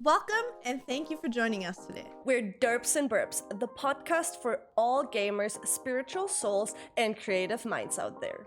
Welcome and thank you for joining us today. We're Derps and Burps, the podcast for all gamers, spiritual souls, and creative minds out there.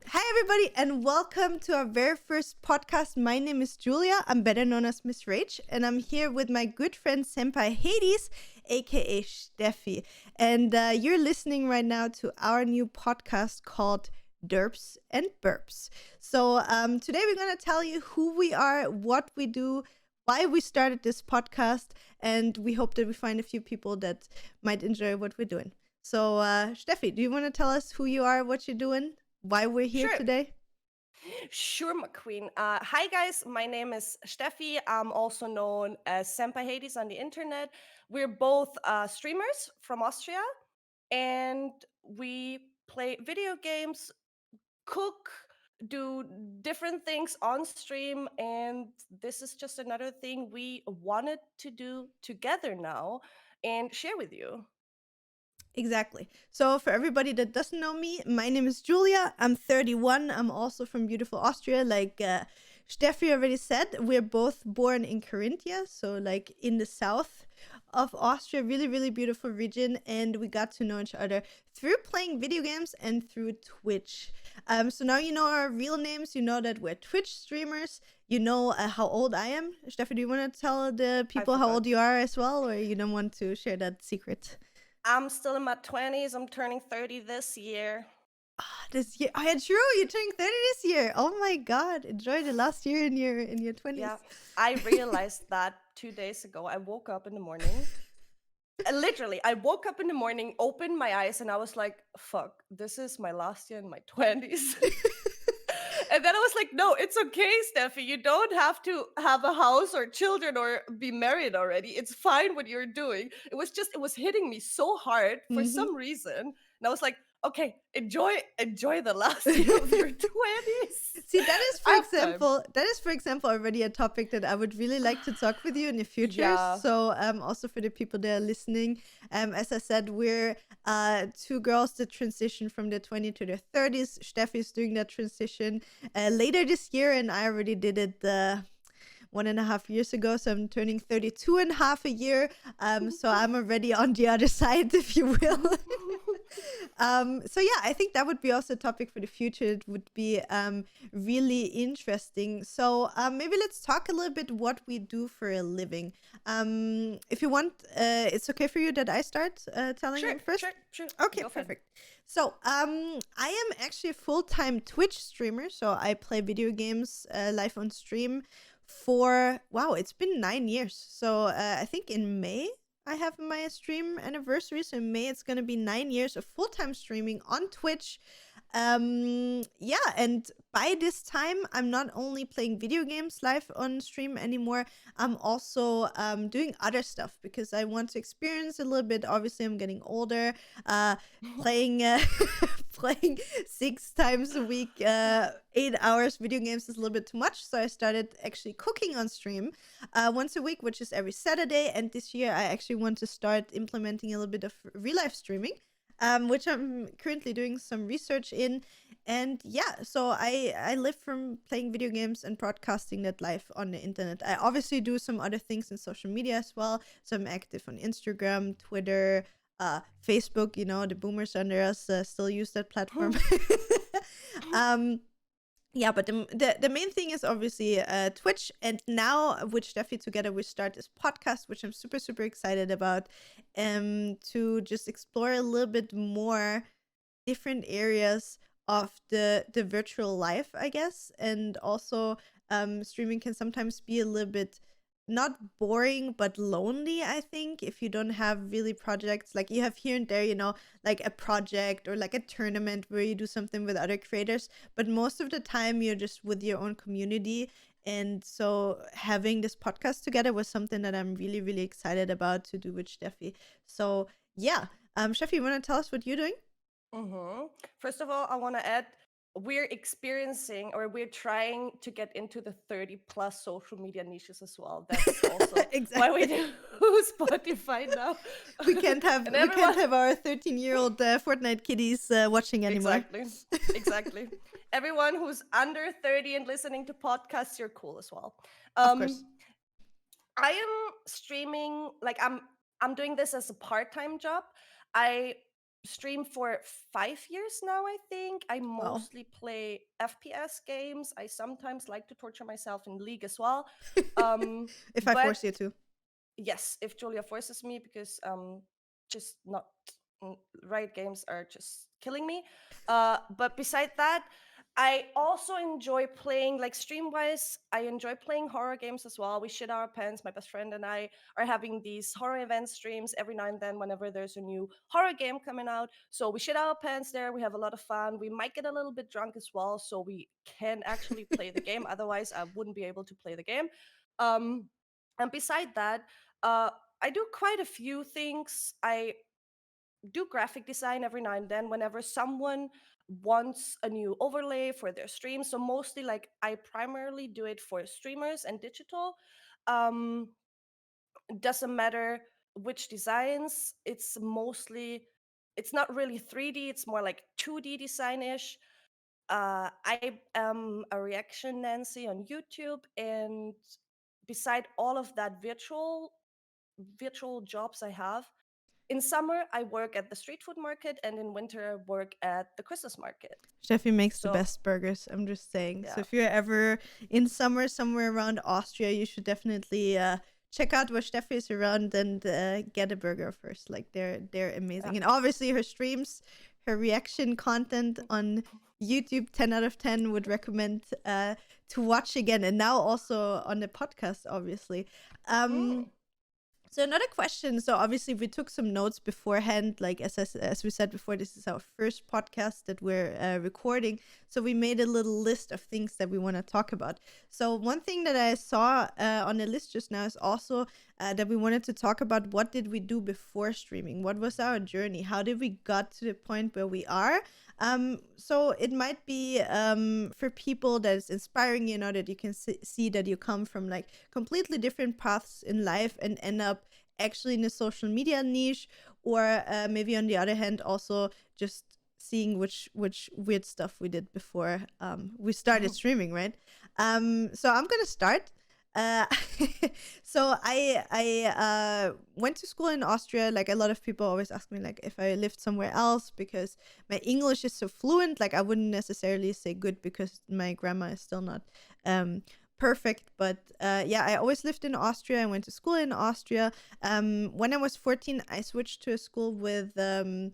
Hi everybody and welcome to our very first podcast. My name is Julia, I'm better known as Miss Rage, and I'm here with my good friend SenpaiHades, aka Steffi. And you're listening right now to our new podcast called Derps and Burps. So today we're going to tell you who we are, what we do, why we started this podcast, and we hope that we find a few people that might enjoy what we're doing. So Steffi, do you want to tell us who you are, what you're doing, why we're here today? Sure, my queen. Hi guys, my name is Steffi. I'm also known as SenpaiHades on the internet. We're both streamers from Austria, and we play video games, cook, do different things on stream, and this is just another thing we wanted to do together now and share with you. Exactly. So for everybody that doesn't know me, my name is Julia. I'm 31. I'm also from beautiful Austria. Like Steffi already said, we're both born in Carinthia, so like in the south of Austria, really, really beautiful region. And we got to know each other through playing video games and through Twitch. So now you know our real names. You know that we're Twitch streamers. You know how old I am. Steffi, do you want to tell the people how old you are as well, or you don't want to share that secret? I'm still in my 20s. I'm turning 30 this year. This year? Oh, yeah, true. You're turning 30 this year. Oh my God. Enjoy the last year in your 20s. Yeah, I realized that 2 days ago. I woke up in the morning. Literally, I woke up in the morning, opened my eyes, and I was like, fuck, this is my last year in my 20s. And then I was like, no, it's okay, Steffi. You don't have to have a house or children or be married already. It's fine what you're doing. It was hitting me so hard for some reason. And I was like, okay, enjoy the last year of your 20s. See, that is for example already a topic that I would really like to talk with you in the future. Yeah. So also for the people that are listening, as I said, we're two girls that transition from their 20s to their 30s. Steffi is doing that transition later this year, and I already did it 1.5 years ago, so I'm turning 32 and a half a year. So I'm already on the other side, if you will. So yeah, I think that would be also a topic for the future. It would be really interesting. So maybe let's talk a little bit what we do for a living. If you want, it's okay for you that I start telling you first? Sure. Okay, perfect. So I am actually a full-time Twitch streamer. So I play video games live on stream for, wow, it's been 9 years. So I think in May I have my stream anniversary. So in May it's gonna be 9 years of full-time streaming on Twitch. Yeah, and by this time I'm not only playing video games live on stream anymore, I'm also doing other stuff because I want to experience a little bit. Obviously I'm getting older, playing 6 times a week, 8 hours video games is a little bit too much, so I started actually cooking on stream once a week, which is every Saturday. And this year I actually want to start implementing a little bit of real life streaming, which I'm currently doing some research in. And yeah, so I live from playing video games and broadcasting that live on the internet. I obviously do some other things in social media as well. So I'm active on Instagram, Twitter, Facebook. You know, the boomers under us still use that platform. Yeah, but the main thing is obviously Twitch, and now with Steffi together we start this podcast, which I'm super, super excited about, to just explore a little bit more different areas of the virtual life, I guess. And also streaming can sometimes be a little bit not boring but lonely, I think, if you don't have really projects. Like you have here and there, you know, like a project or like a tournament where you do something with other creators, but most of the time you're just with your own community. And so having this podcast together was something that I'm really, really excited about to do with Steffi. So yeah, Steffi, you want to tell us what you're doing? First of all, I want to add, we're experiencing, or we're trying to get into the 30 plus social media niches as well. That's also why we do Spotify now. We can't have our 13-year-old Fortnite kiddies watching anymore. Exactly. Everyone who's under 30 and listening to podcasts, you're cool as well. Of course. I am streaming, like I'm doing this as a part-time job. I stream for 5 years now, I think. I Wow. mostly play FPS games. I sometimes like to torture myself in League as well. Um, If I but force you to. yes, if Julia forces me, because just not Riot games are just killing me. But beside that, I also enjoy playing, like stream wise, I enjoy playing horror games as well. We shit our pants. My best friend and I are having these horror event streams every now and then whenever there's a new horror game coming out. So we shit our pants there. We have a lot of fun. We might get a little bit drunk as well, so we can actually play the game. Otherwise, I wouldn't be able to play the game. Um, and beside that, uh, I do quite a few things. I do graphic design every now and then whenever someone wants a new overlay for their stream. So mostly, like, I primarily do it for streamers and digital. Um, it doesn't matter which designs. It's not really 3D. It's more like 2D design-ish. I am a reaction Nancy on YouTube, and beside all of that virtual jobs I have, in summer I work at the street food market, and in winter I work at the Christmas market. Steffi makes the So best burgers. I'm just saying. So yeah. if you're ever in summer somewhere around Austria, you should definitely check out where Steffi is around and get a burger first. Like they're amazing, and obviously her streams, her reaction content on YouTube, 10 out of 10 would recommend to watch again, and now also on the podcast, obviously. Mm. So another question. So obviously we took some notes beforehand. Like as we said before, this is our first podcast that we're recording. So we made a little list of things that we want to talk about. So one thing that I saw on the list just now is also that we wanted to talk about what did we do before streaming? What was our journey? How did we got to the point where we are? So it might be for people that is inspiring, that you can see that you come from like completely different paths in life and end up actually in a social media niche, or maybe on the other hand also just seeing which weird stuff we did before we started streaming, right? So I'm gonna start. uh, so I went to school in Austria. Like a lot of people always ask me like if I lived somewhere else because my English is so fluent. Like I wouldn't necessarily say good because my grammar is still not perfect. But yeah, I always lived in Austria. I went to school in Austria. When I was 14, I switched to a school with the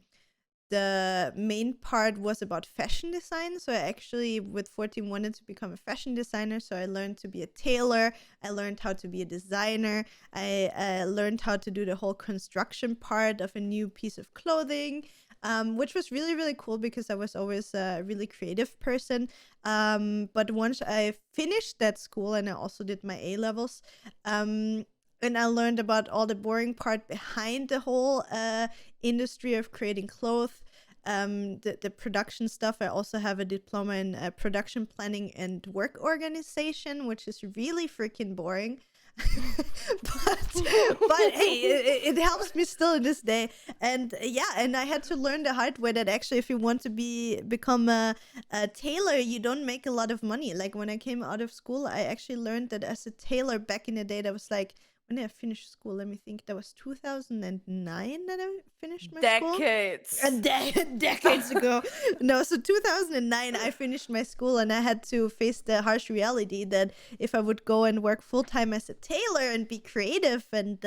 main part was about fashion design. So I actually, with 14, wanted to become a fashion designer. So I learned to be a tailor. I learned how to be a designer. I learned how to do the whole construction part of a new piece of clothing, which was really, really cool because I was always a really creative person. But once I finished that school and I also did my A levels, and I learned about all the boring part behind the whole industry of creating clothes, the production stuff. I also have a diploma in production planning and work organization, which is really freaking boring. but hey, it helps me still in this day. And yeah, and I had to learn the hard way that actually if you want to become a tailor, you don't make a lot of money. Like when I came out of school, I actually learned that as a tailor back in the day, that was like, when did I finish school? Let me think. That was 2009 that I finished my school. Decades ago. No, so 2009 I finished my school and I had to face the harsh reality that if I would go and work full time as a tailor and be creative and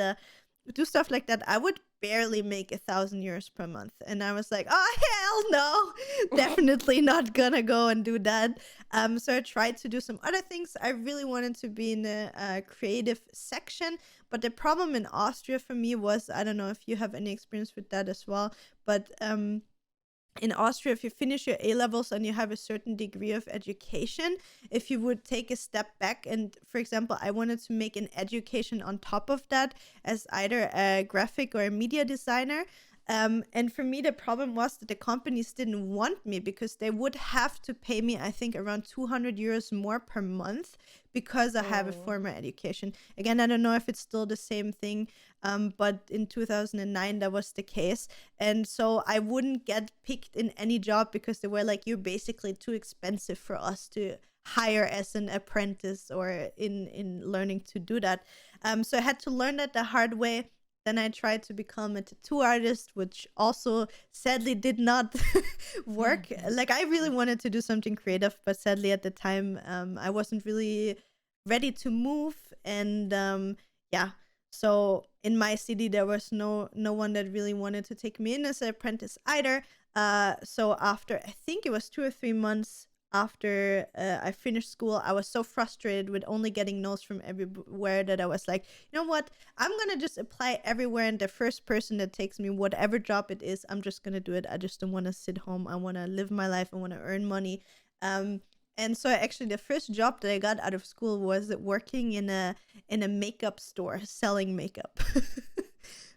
do stuff like that, I would barely make €1,000 per month. And I was like, oh hell no, definitely not gonna go and do that. So I tried to do some other things. I really wanted to be in the creative section, but the problem in Austria for me was, I don't know if you have any experience with that as well, but in Austria, if you finish your A levels and you have a certain degree of education, if you would take a step back and, for example, I wanted to make an education on top of that as either a graphic or a media designer. And for me, the problem was that the companies didn't want me because they would have to pay me, I think, around €200 more per month because I have a formal education. Again, I don't know if it's still the same thing, but in 2009, that was the case. And so I wouldn't get picked in any job because they were like, you're basically too expensive for us to hire as an apprentice or in learning to do that. So I had to learn that the hard way. Then I tried to become a tattoo artist, which also sadly did not work. Like, I really wanted to do something creative, but sadly at the time, I wasn't really ready to move. And yeah, so in my city, there was no one that really wanted to take me in as an apprentice either. So after, I think it was 2 or 3 months after I finished school, I was so frustrated with only getting no's from everywhere that I was like, you know what? I'm gonna just apply everywhere, and the first person that takes me, whatever job it is, I'm just gonna do it. I just don't want to sit home. I want to live my life. I want to earn money. And so actually, the first job that I got out of school was working in a makeup store selling makeup.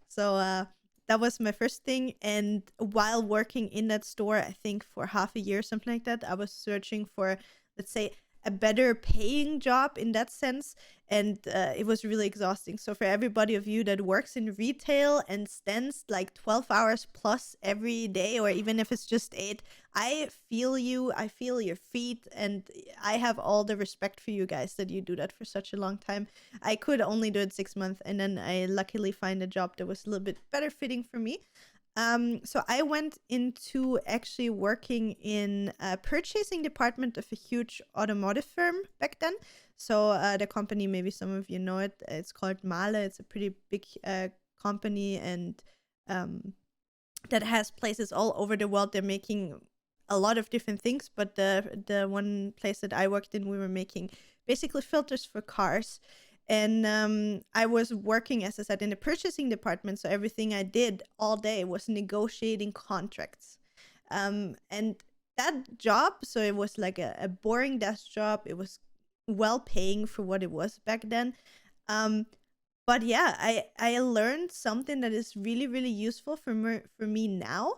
So that was my first thing. And while working in that store, I think for half a year, something like that, I was searching for, let's say, a better paying job in that sense. And it was really exhausting. So for everybody of you that works in retail and stands like 12 hours plus every day, or even if it's just 8, I feel you. I feel your feet. And I have all the respect for you guys that you do that for such a long time. I could only do it 6 months, and then I luckily find a job that was a little bit better fitting for me. So I went into actually working in a purchasing department of a huge automotive firm back then. So the company, maybe some of you know it, it's called Mahle. It's a pretty big company, and that has places all over the world. They're making a lot of different things, but the one place that I worked in, we were making basically filters for cars. And I was working, as I said, in the purchasing department. So everything I did all day was negotiating contracts. And that job, so it was like a boring desk job. It was well paying for what it was back then. But yeah, I learned something that is really, really useful for me now.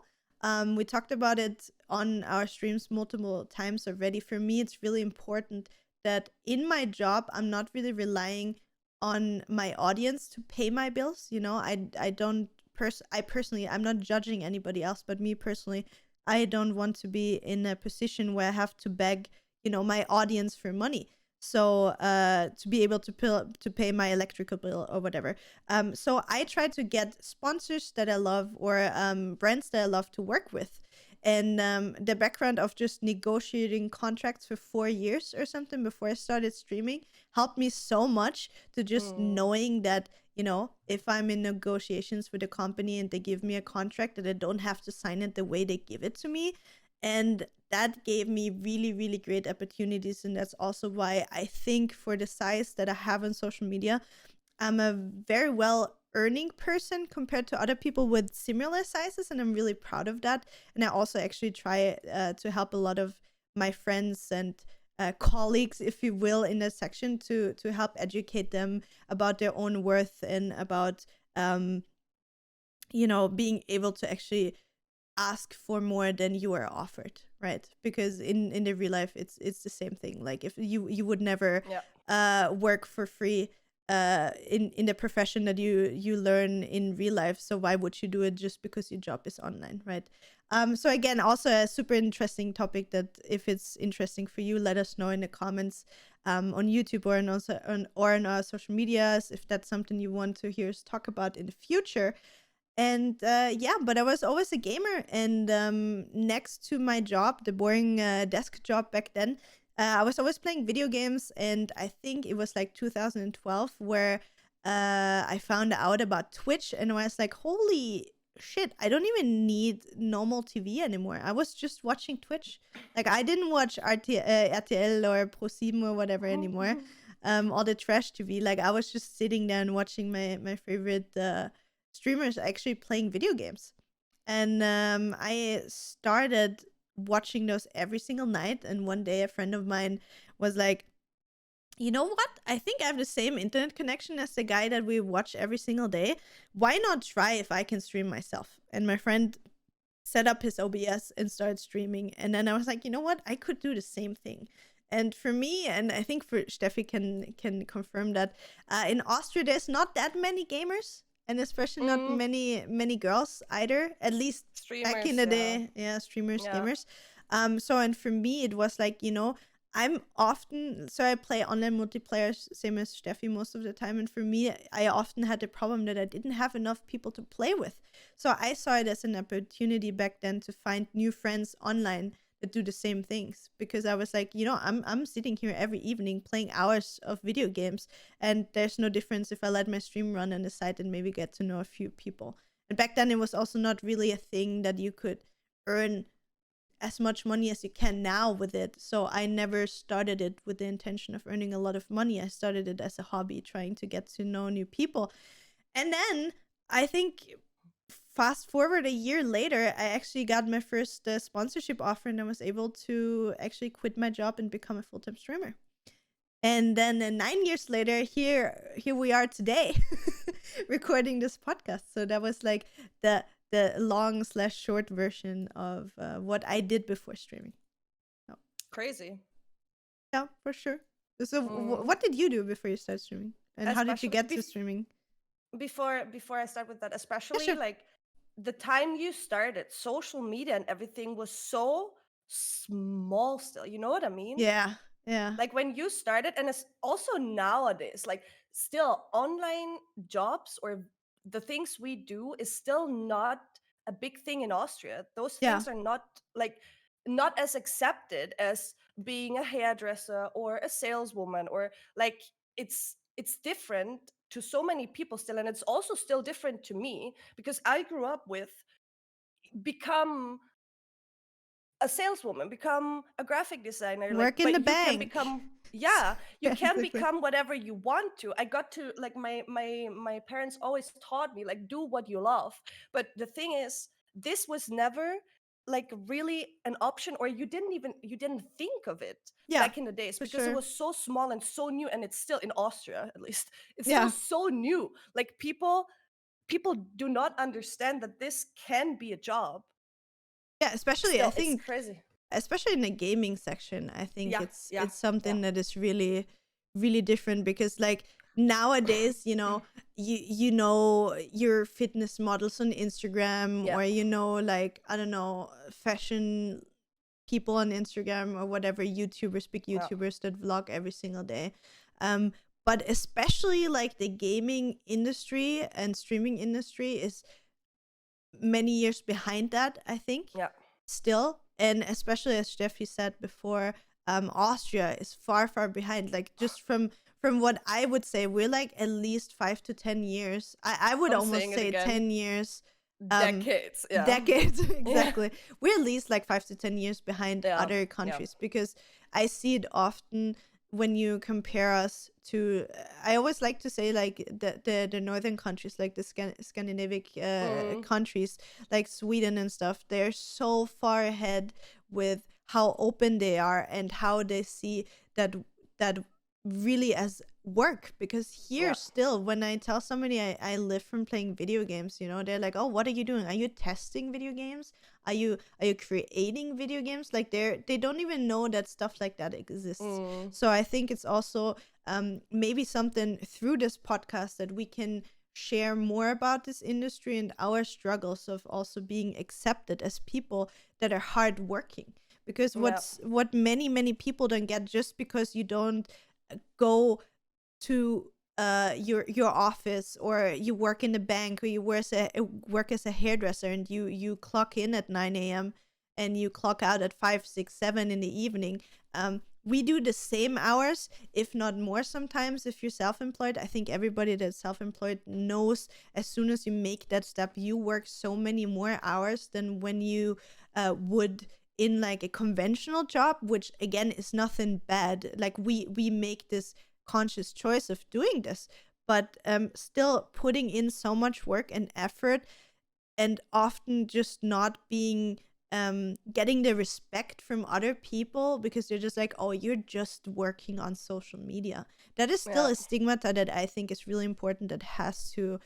We talked about it on our streams multiple times already. For me, it's really important that in my job, I'm not really relying on my audience to pay my bills. You know, I personally, I'm not judging anybody else, but me personally, I don't want to be in a position where I have to beg, my audience for money. So to be able to pay my electrical bill or whatever. So I try to get sponsors that I love, or brands that I love to work with. And the background of just negotiating contracts for 4 years or something before I started streaming helped me so much to just knowing that, if I'm in negotiations with a company and they give me a contract, that I don't have to sign it the way they give it to me. And that gave me really, really great opportunities. And that's also why I think for the size that I have on social media, I'm a very well earning person compared to other people with similar sizes, and I'm really proud of that. And I also actually try to help a lot of my friends and colleagues, if you will, in that section to help educate them about their own worth and about being able to actually ask for more than you are offered, right? Because in the real life, it's the same thing. Like, if you would never work for free in the profession that you learn in real life, so why would you do it just because your job is online, right? So again, also a super interesting topic that, if it's interesting for you, let us know in the comments on YouTube or on our social medias, if that's something you want to hear us talk about in the future. And but I was always a gamer, and next to my job, the boring desk job back then, I was always playing video games. And I think it was like 2012 where I found out about Twitch, and I was like, holy shit, I don't even need normal TV anymore. I was just watching Twitch. Like, I didn't watch RTL or Pro7 or whatever anymore. All the trash TV. Like, I was just sitting there and watching my favorite streamers actually playing video games. And I started watching those every single night. And one day a friend of mine was like, you know what? I think I have the same internet connection as the guy that we watch every single day. Why not try if I can stream myself? And my friend set up his OBS and started streaming. And then I was like, you know what? I could do the same thing. And for me, and I think for Steffi can confirm that, in Austria, there's not that many gamers. And especially not many girls either, at least streamers, back in the day. Yeah, streamers, gamers. So, and for me, it was like, I'm often, so I play online multiplayer, same as Steffi most of the time. And for me, I often had the problem that I didn't have enough people to play with. So I saw it as an opportunity back then to find new friends online that do the same things. Because I was like, I'm sitting here every evening playing hours of video games. And there's no difference if I let my stream run on the side and maybe get to know a few people. And back then, it was also not really a thing that you could earn as much money as you can now with it. So I never started it with the intention of earning a lot of money. I started it as a hobby, trying to get to know new people. And then I think fast forward a year later, I actually got my first sponsorship offer, and I was able to actually quit my job and become a full-time streamer. And then 9 years later, here we are today, recording this podcast. So that was like the long/short version of what I did before streaming. So, Crazy. yeah, for sure. So what did you do before you started streaming? And how did you get to streaming? Before I start with that, especially sure. like the time you started, social media and everything was so small still. You know what I mean? Yeah. Like when you started, and it's also nowadays, like still online jobs or the things we do is still not a big thing in Austria. Those things are not as accepted as being a hairdresser or a saleswoman, or like it's different to so many people still. And it's also still different to me because I grew up with become a saleswoman, become a graphic designer, Work in but the you bank. can become you can become whatever you want to. I got to, like, my parents always taught me, like, do what you love. But the thing is, this was never like really an option, or you didn't think of it back in the days, because it was so small and so new. And it's still, in Austria at least, it's still so new. Like people do not understand that this can be a job. Yeah, especially Still, I think it's crazy. Especially in the gaming section, I think it's something yeah. that is really, really different, because like nowadays, you know your fitness models on Instagram, Yeah. or like, I don't know, fashion people on Instagram, or whatever, YouTubers, big YouTubers that vlog every single day. But especially like the gaming industry and streaming industry is many years behind that, I think. Yeah. Still, and especially as Steffi said before, Austria is far, far behind. Like, just from what I would say, we're like at least 5 to 10 years. I would almost say 10 years. Decades. Yeah. Decades, exactly. We're at least like 5 to 10 years behind other countries, because I see it often when you compare us to, I always like to say, like, the northern countries, like the Scandinavian countries, like Sweden and stuff. They're so far ahead with how open they are and how they see that really as work. Because here, still, when I tell somebody I live from playing video games, they're like, oh, what are you doing? Are you testing video games? Are you creating video games? Like, they don't even know that stuff like that exists. So I think it's also maybe something through this podcast that we can share more about this industry and our struggles of also being accepted as people that are hardworking. Because what many people don't get, just because you don't go to your office, or you work in the bank, or you work as a hairdresser, and you clock in at 9 a.m. and you clock out at 5, 6, 7 in the evening. We do the same hours, if not more sometimes, if you're self-employed. I think everybody that's self-employed knows, as soon as you make that step, you work so many more hours than when you would in like a conventional job, which again is nothing bad. Like, we make this conscious choice of doing this, but still putting in so much work and effort, and often just not being getting the respect from other people, because they're just like, oh, you're just working on social media. That is still a stigma that I think is really important, that has to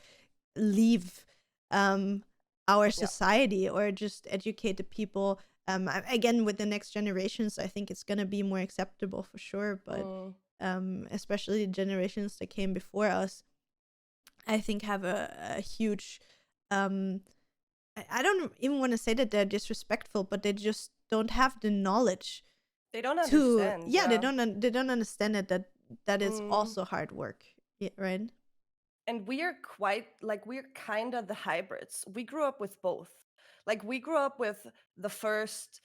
leave our society, or just educate the people. Again, with the next generations, I think it's gonna be more acceptable for sure, but especially the generations that came before us, I think have a huge I don't even want to say that they're disrespectful, but they just don't have the knowledge They don't to understand. yeah, Yeah. they don't understand it, that it's Mm. also hard work. Yeah, right. And we are quite like, we're kind of the hybrids. We grew up with both. Like, we grew up with the first,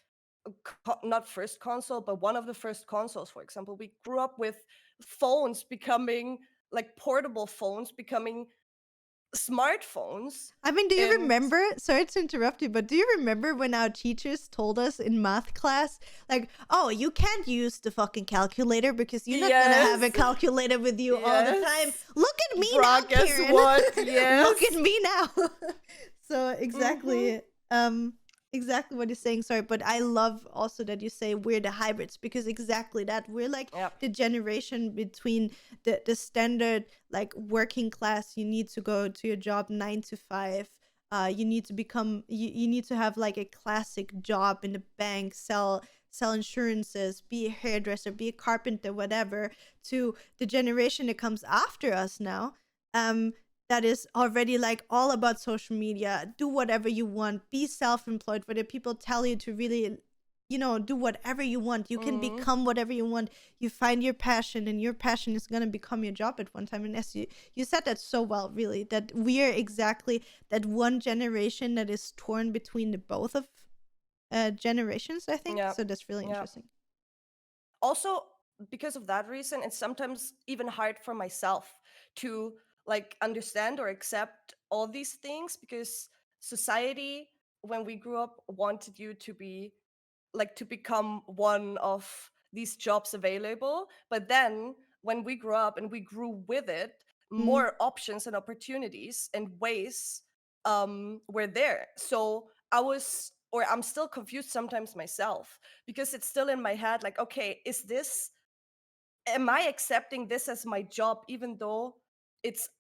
not first console, but one of the first consoles, for example. We grew up with phones becoming, like, portable phones becoming smartphones. I mean, do you And remember? Sorry to interrupt you, but do you remember when our teachers told us in math class, like, "Oh, you can't use the fucking calculator because you're not gonna have a yes, calculator with you all the time." yes. Look at me now, Bra, guess Karen. what? Look at Yes. me now. So Mm-hmm. exactly what you're saying. Sorry, but I love also that you say we're the hybrids, because exactly that, we're like Yep. the generation between the standard, like, working class. You need to go to your job 9 to 5. You need to become, you need to have like a classic job in the bank, sell insurances, be a hairdresser, be a carpenter, whatever, to the generation that comes after us now. That is already like all about social media. Do whatever you want, be self-employed, whether people tell you to really, do whatever you want. You can Mm-hmm. become whatever you want. You find your passion, and your passion is going to become your job at one time. And as you said that so well, really, that we are exactly that one generation that is torn between the both of generations, I think. Yeah. So that's really Yeah. interesting. Also, because of that reason, it's sometimes even hard for myself to, like, understand or accept all these things, because society, when we grew up, wanted you to be, like, to become one of these jobs available. But then when we grew up and we grew with it, Mm. more options and opportunities and ways were there. So I'm still confused sometimes myself, because it's still in my head, like, okay, am I accepting this as my job, even though it's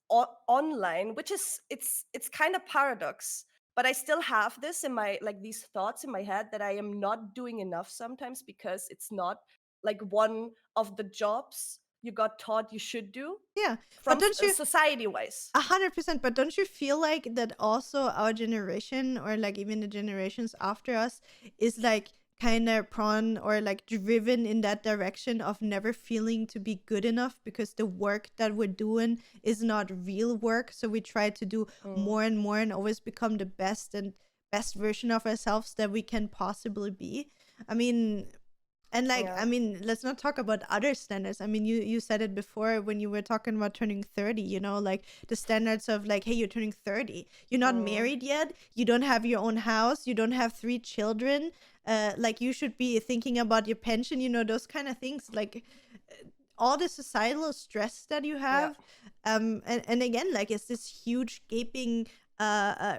online, which is, it's kind of paradox. But I still have this in my, like, these thoughts in my head that I am not doing enough sometimes, because it's not, like, one of the jobs you got taught you should do Yeah, but from don't you society wise. 100%? But don't you feel like that also our generation, or like even the generations after us, is like kind of prone or like driven in that direction of never feeling to be good enough, because the work that we're doing is not real work. So we try to do Mm. more and more and always become the best version of ourselves that we can possibly be. I mean, and like, Yeah. I mean, let's not talk about other standards. I mean, you said it before when you were talking about turning 30, like the standards of like, hey, you're turning 30. You're not Mm. married yet. You don't have your own house. You don't have 3 children. Like, you should be thinking about your pension, those kind of things. Like, all the societal stress that you Yeah. have. And again, like, it's this huge gaping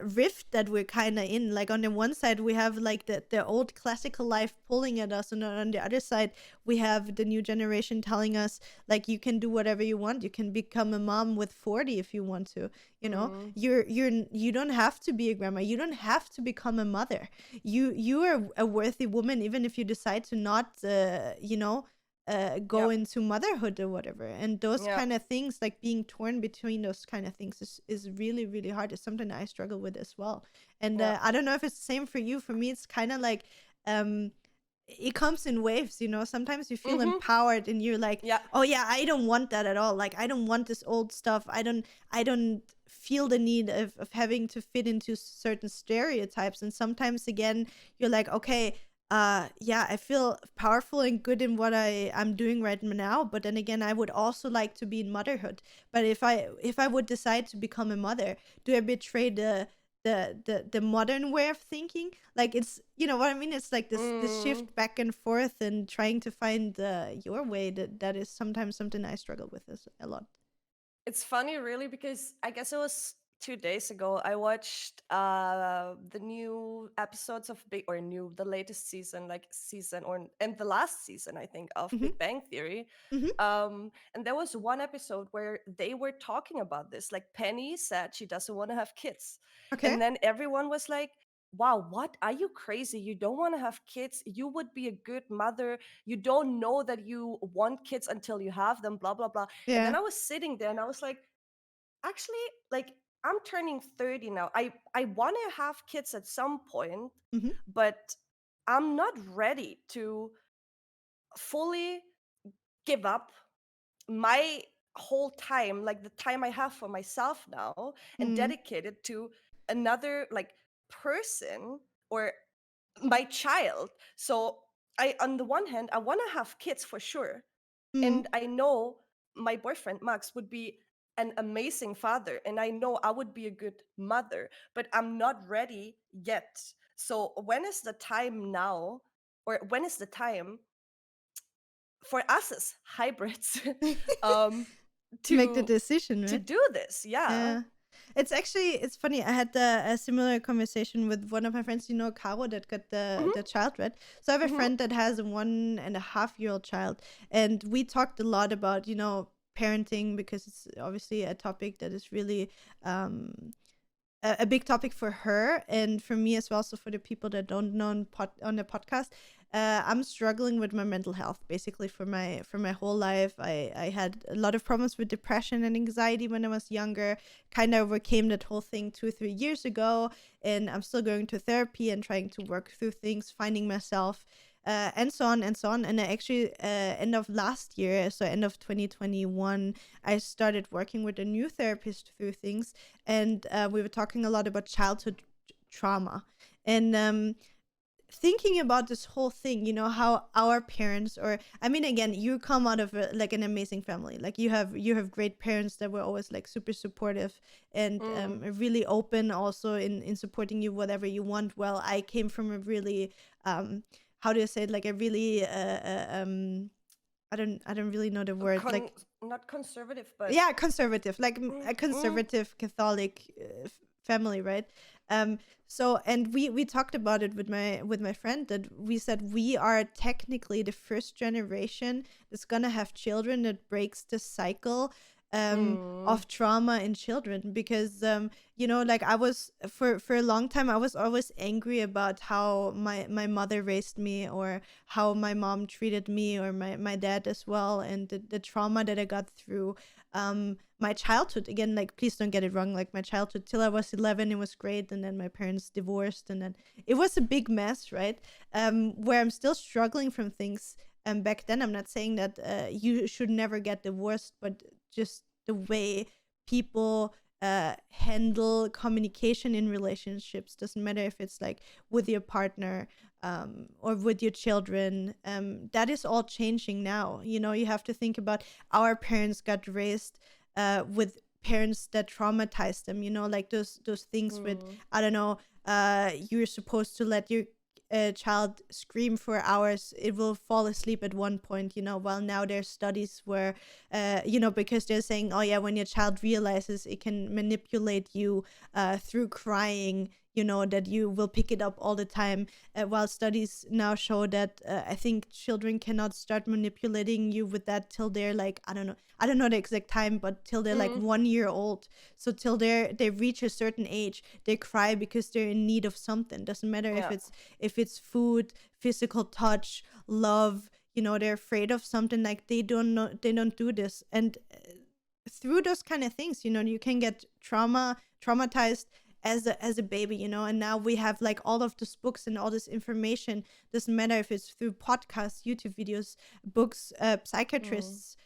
rift that we're kind of in. Like, on the one side we have like the old classical life pulling at us, and on the other side we have the new generation telling us, like, you can do whatever you want. You can become a mom with 40 if you want to. Mm. You don't have to be a grandma. You don't have to become a mother. You are a worthy woman, even if you decide to not go Yeah. into motherhood or whatever. And those Yeah. kind of things, like being torn between those kind of things, is really, really hard. It's something I struggle with as well. And Yeah. I don't know if it's the same for you. For me, it's kind of like, it comes in waves. Sometimes you feel Mm-hmm. empowered and you're like, Yeah. oh yeah, I don't want that at all. Like, I don't want this old stuff. I don't feel the need of having to fit into certain stereotypes. And sometimes again, you're like, okay, yeah, I feel powerful and good in what I'm doing right now, but then again, I would also like to be in motherhood. But if I would decide to become a mother, do I betray the modern way of thinking? Like, it's, you know what I mean? It's like this Mm. shift back and forth, and trying to find your way. That is sometimes something I struggle with a lot. It's funny, really, because I guess it was 2 days ago I watched the new episodes of the latest season, like season or and the last season, I think, of Mm-hmm. Big Bang Theory. Mm-hmm. And there was one episode where they were talking about this. Like, Penny said she doesn't want to have kids, Okay. and then everyone was like, wow, what, are you crazy? You don't want to have kids? You would be a good mother. You don't know that you want kids until you have them, blah blah blah. And then Yeah. I was sitting there and I was like, actually, like, I'm turning 30 now. I want to have kids at some point, Mm-hmm. but I'm not ready to fully give up my whole time, like the time I have for myself now, and Mm. dedicate it to another like person or my child. So I, on the one hand, I want to have kids for sure, Mm. and I know my boyfriend Max would be an amazing father, and I know I would be a good mother, but I'm not ready yet. So when is the time now, or when is the time for us as hybrids um To make the to decision, to right? do this? Yeah. Yeah. It's funny. I had a similar conversation with one of my friends, Caro, that got Hmm. the child, right? So I have a Hmm. friend that has a 1.5-year-old child, and we talked a lot about, parenting, because it's obviously a topic that is really um a big topic for her and for me as well. So for the people that don't know on the podcast, I'm struggling with my mental health basically for my whole life. I had a lot of problems with depression and anxiety when I was younger. Kind of overcame that whole thing 2 or 3 years ago, and I'm still going to therapy and trying to work through things, finding myself. And so on and so on. And I actually, end of last year, so end of 2021, I started working with a new therapist through things, and we were talking a lot about childhood trauma, and thinking about this whole thing, how our parents, or I mean, again, you come out of like an amazing family, like you have great parents that were always like super supportive and Mm. really open also in supporting you whatever you want. Well, I came from a really how do you say it, like a really I don't really know the word, like, Not conservative, but yeah, conservative, like mm, a mm, conservative Catholic family, right? um so, and we talked about it with my friend, that we said we are technically the first generation that's gonna have children that breaks the cycle mm, of trauma in children, because like, I was for a long time, I was always angry about how my mother raised me, or how my mom treated me, or my dad as well, and the trauma that I got through my childhood. Again, like, please don't get it wrong, like, my childhood till I was 11, it was great, and then my parents divorced, and then it was a big mess, right? Where I'm still struggling from things back then. I'm not saying that you should never get divorced, but just the way people handle communication in relationships, doesn't matter if it's like with your partner or with your children, that is all changing now. You have to think about, our parents got raised with parents that traumatized them, like those things with, mm. I don't know, you're supposed to let your child scream for hours, it will fall asleep at one point. Well, now there's studies where because they're saying, oh yeah, when your child realizes it can manipulate you through crying, that you will pick it up all the time. While studies now show that I think children cannot start manipulating you with that till they're like, I don't know the exact time, but till they're like Mm. 1 year old. So till they reach a certain age, they cry because they're in need of something. Doesn't matter Yeah. if it's food, physical touch, love. They're afraid of something, like, they don't do this. And through those kind of things, you can get traumatized as a baby, and now we have like all of these books and all this information. Doesn't matter if it's through podcasts, YouTube videos, books, Mm. psychiatrists,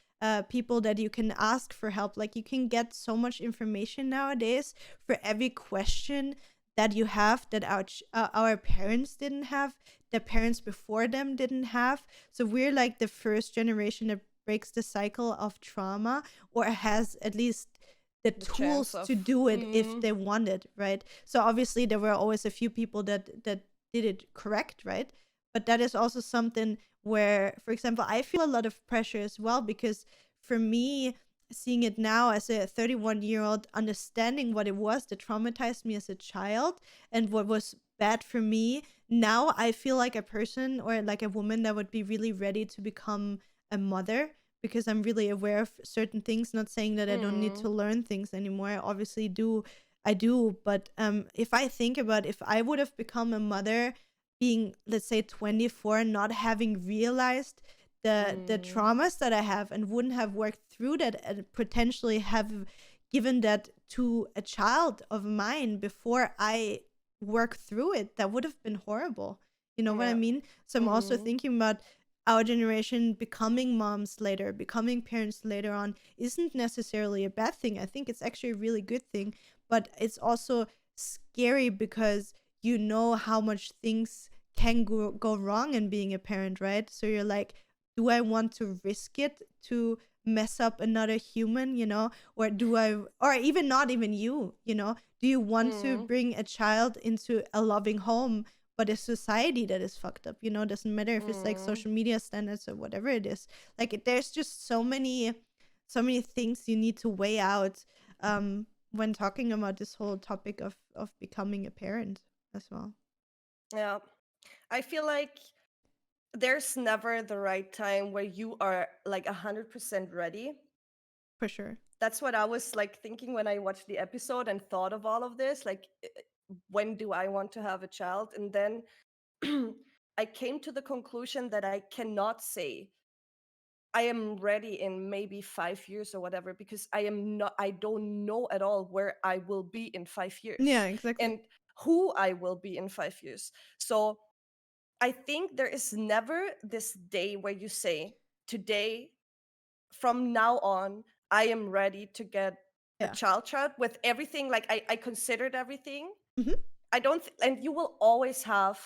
people that you can ask for help. Like, you can get so much information nowadays for every question that you have, that our parents didn't have, the parents before them didn't have. So we're like the first generation that breaks the cycle of trauma, or has at least the The chance tools of to do it if they want it, right? So obviously there were always a few people that did it correct, right? But that is also something where, for example, I feel a lot of pressure as well, because for me, seeing it now as a 31-year-old, understanding what it was that traumatized me as a child and what was bad for me, now I feel like a person, or like a woman, that would be really ready to become a mother, because I'm really aware of certain things. Not saying that I don't need mm, to learn things anymore. I obviously do. I do. But if I think about, if I would have become a mother being, let's say, 24, not having realized the mm, traumas that I have, and wouldn't have worked through that, and potentially have given that to a child of mine before I work through it, that would have been horrible. You know what I yeah. mean? So I'm also Mm, thinking about, our generation becoming moms later, becoming parents later on isn't necessarily a bad thing. I think it's actually a really good thing, but it's also scary because you know how much things can go wrong in being a parent, right? So you're like, do I want to risk it to mess up another human, or do I, or even not even you, do you want to Mm, bring a child into a loving home but a society that is fucked up, doesn't matter if it's like mm. social media standards or whatever it is. Like there's just so many things you need to weigh out when talking about this whole topic of becoming a parent as well. Yeah. I feel like there's never the right time where you are like 100% ready. For sure. That's what I was like thinking when I watched the episode and thought of all of this. Like, when do I want to have a child? And then I came to the conclusion that I cannot say I am ready in maybe 5 years or whatever, because I don't know at all where I will be in 5 years Yeah, exactly. and who I will be in 5 years. So I think there is never this day where you say, today, from now on, I am ready to get a Yeah. child with everything. Like I considered everything. Hmm. I don't, and you will always have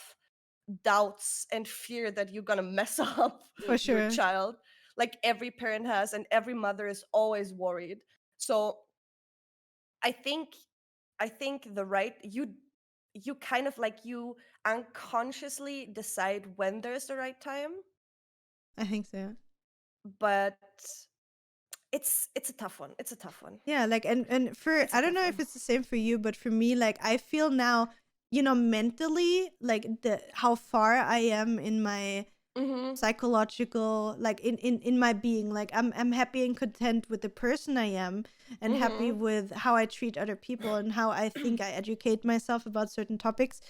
doubts and fear that you're gonna mess up For your sure. child, like every parent has, and every mother is always worried. So I think, the right, you kind of like, you unconsciously decide when there's the right time, I think so. but it's a tough one. It's a tough one. Yeah, like and for It's a I don't tough know if one. it's the same for you, but for me, like I feel now, mentally, like the how far I am in my Mm-hmm. psychological, like in my being, like I'm happy and content with the person I am, and happy Mm-hmm. with how I treat other people and how I think I educate myself about certain topics.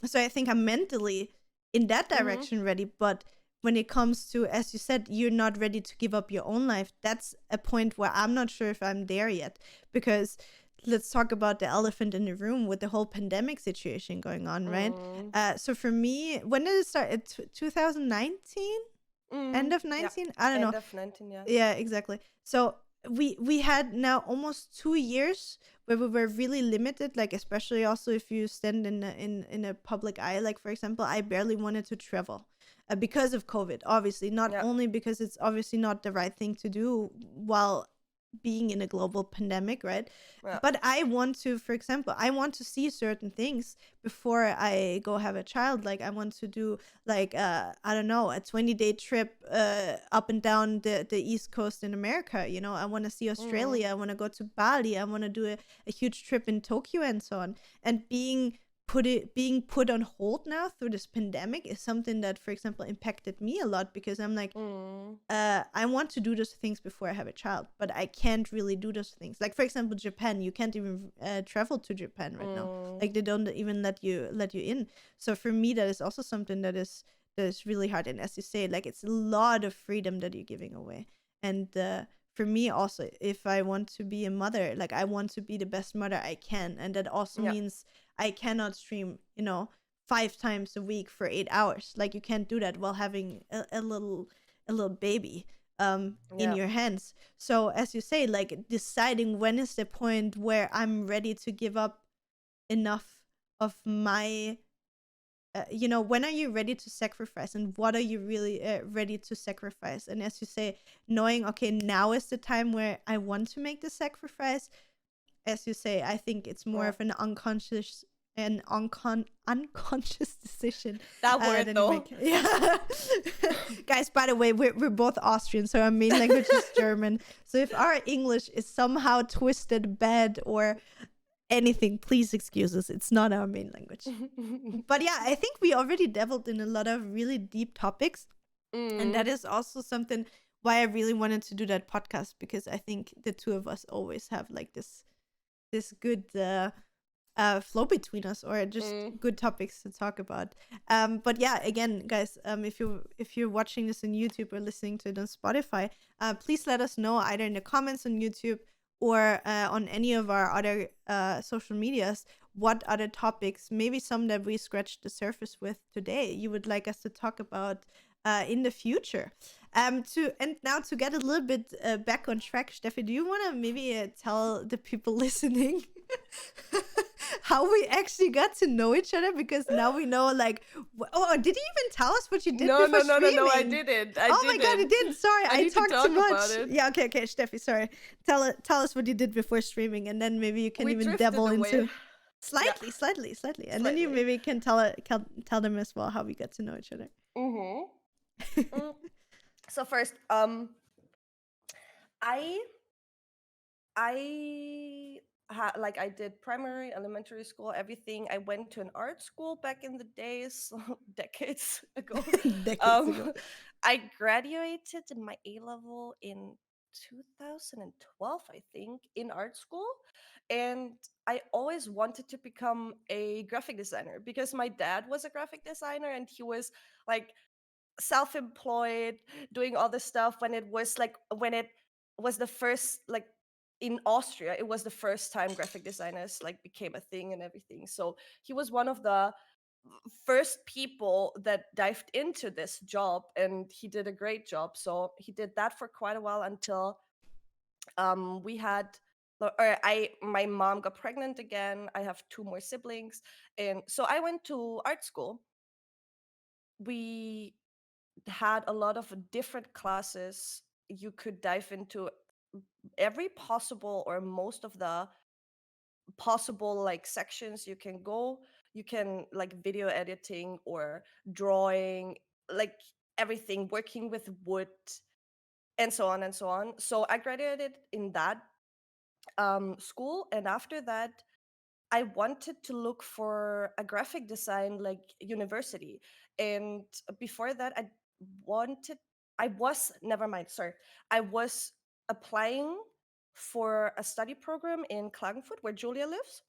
So I think I'm mentally in that Mm-hmm. direction ready, but when it comes to, as you said, you're not ready to give up your own life, that's a point where I'm not sure if I'm there yet. Because let's talk about the elephant in the room with the whole pandemic situation going on, right? Mm. So for me, when did it start? It's 2019, end Mm. of Yeah. 19, I don't know. End of 19, yeah. Yeah, exactly. So we had now almost 2 years where we were really limited, like especially also if you stand in a public eye. Like for example, I barely wanted to travel because of COVID. Obviously, not Yeah. only because it's obviously not the right thing to do while being in a global pandemic, right? Yeah. But I want to, for example, I want to see certain things before I go have a child. Like I want to do like I don't know, a 20-day trip up and down the East Coast in America. I want to see Mm. Australia. I want to go to Bali. I want to do a huge trip in Tokyo and so on. And being put on hold now through this pandemic is something that, for example, impacted me a lot, because I'm like, Mm. I want to do those things before I have a child, but I can't really do those things. Like for example, Japan, you can't even travel to Japan right now. Mm. Like they don't even let you in. So for me, that is also something that is really hard. And as you say, like it's a lot of freedom that you're giving away. And for me also, if I want to be a mother, like I want to be the best mother I can, and that also Yeah. means I cannot stream, 5 times a week for 8 hours. Like you can't do that while having a little baby in Yeah. your hands. So as you say, like deciding when is the point where I'm ready to give up enough of my when are you ready to sacrifice, and what are you really ready to sacrifice? And as you say, knowing, okay, now is the time where I want to make the sacrifice. As you say, I think it's more Yeah. of an unconscious decision That word than you though. make. Yeah. Guys, by the way, we're both Austrian, so our main language is German. So if our English is somehow twisted, bad, or anything, please excuse us. It's not our main language. But yeah, I think we already delved in a lot of really deep topics. And Mm. that is also something why I really wanted to do that podcast, because I think the two of us always have like this good flow between us, or just Mm. good topics to talk about. But yeah, again, guys, if you're watching this on YouTube or listening to it on Spotify, please let us know either in the comments on YouTube or on any of our other social medias, what other topics, maybe some that we scratched the surface with today, you would like us to talk about in the future. Now to get a little bit back on track, Steffi, do you want to maybe tell the people listening how we actually got to know each other? Because now we know, like, did you even tell us what you did before streaming? No, I didn't. Oh my god, you didn't. Sorry, I talked too much. About it. Yeah, okay, Steffi, sorry. Tell us what you did before streaming, and then maybe you can even dabble into slightly, and then you maybe can tell them as well how we got to know each other. So first, I did primary, elementary school, everything. I went to an art school back in the days, decades ago. I graduated in my A level in 2012, I think, in art school. And I always wanted to become a graphic designer because my dad was a graphic designer and he was like self-employed, doing all this stuff when it was the first, like, in Austria, it was the first time graphic designers like became a thing and everything. So he was one of the first people that dived into this job, and he did a great job. So he did that for quite a while until my mom got pregnant again. I have 2 more siblings, and so I went to art school. We had a lot of different classes. You could dive into every possible or most of the possible like sections you can go. You can like video editing or drawing, like everything, working with wood, and so on and so on. So I graduated in that school, and after that I wanted to look for a graphic design like university. And before that I was applying for a study program in Klagenfurt where Julia lives.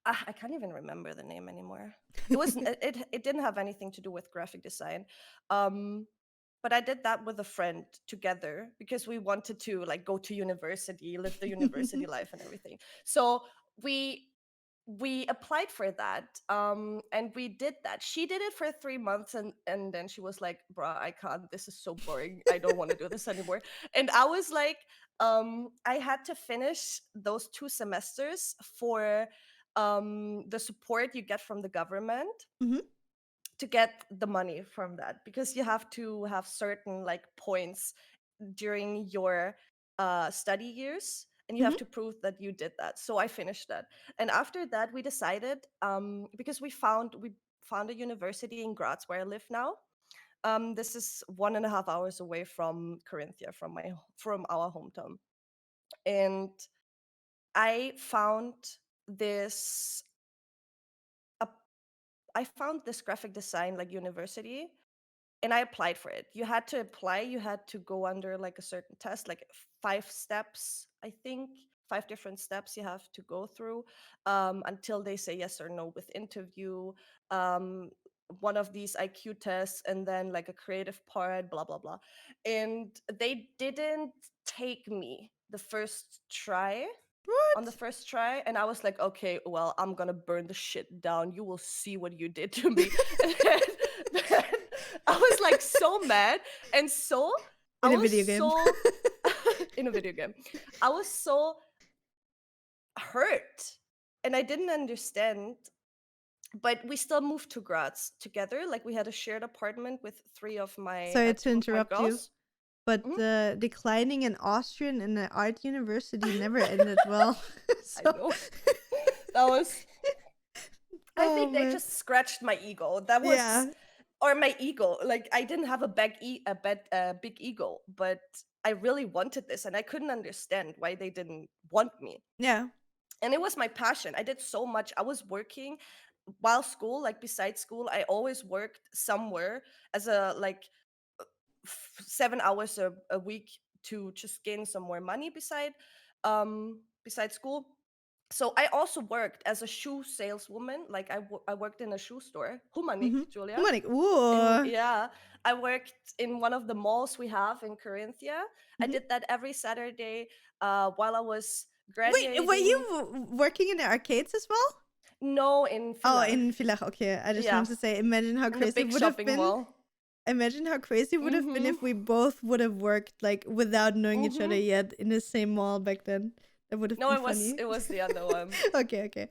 I can't even remember the name anymore. It was it didn't have anything to do with graphic design. But I did that with a friend together because we wanted to like go to university, live the university life and everything. So we applied for that, and we did that. She did it for 3 months, and then she was like, bruh, I can't, this is so boring, I don't want to do this anymore. And I was like, I had to finish those 2 semesters for the support you get from the government to get the money from that, because you have to have certain like points during your study years, and you have to prove that you did that. So I finished that, and after that we decided, because we found a university in Graz where I live now. This is 1.5 hours away from Carinthia, from our hometown, and I found this graphic design like university, and I applied for it. You had to apply, you had to go under like a certain test, like 5 steps, I think, 5 different steps you have to go through until they say yes or no with interview, one of these IQ tests, and then like a creative part, blah, blah, blah. And they didn't take me the first try. What? On the first try, and I was like, okay, well, I'm gonna burn the shit down. You will see what you did to me. And then I was like so mad, and so in a video game. In a video game, I was so hurt, and I didn't understand. But we still moved to Graz together. Like we had a shared apartment with 3 of my. Sorry to interrupt you. But declining an Austrian in an art university never ended well. So. I know. That was. I think they just scratched my ego. That was, or my ego. Like I didn't have a big ego, but I really wanted this, and I couldn't understand why they didn't want me. Yeah. And it was my passion. I did so much. I was working while school, like besides school. I always worked somewhere as a like. 7 hours a week to just gain some more money beside school. So I also worked as a shoe saleswoman. Like I worked in a shoe store. Humanik, Julia. Humanik, ooh. Yeah. I worked in one of the malls we have in Carinthia. I did that every Saturday while I was graduating. Wait, were you working in the arcades as well? No, in Villach. Oh, in Villach, okay. I just wanted to say, imagine how crazy it would have been. Mall. imagine how crazy it would have been Mm-hmm. if we both would have worked like without knowing each other Mm-hmm. yet in the same mall back then. That would have No, been it was funny. it was the other one. Okay, okay.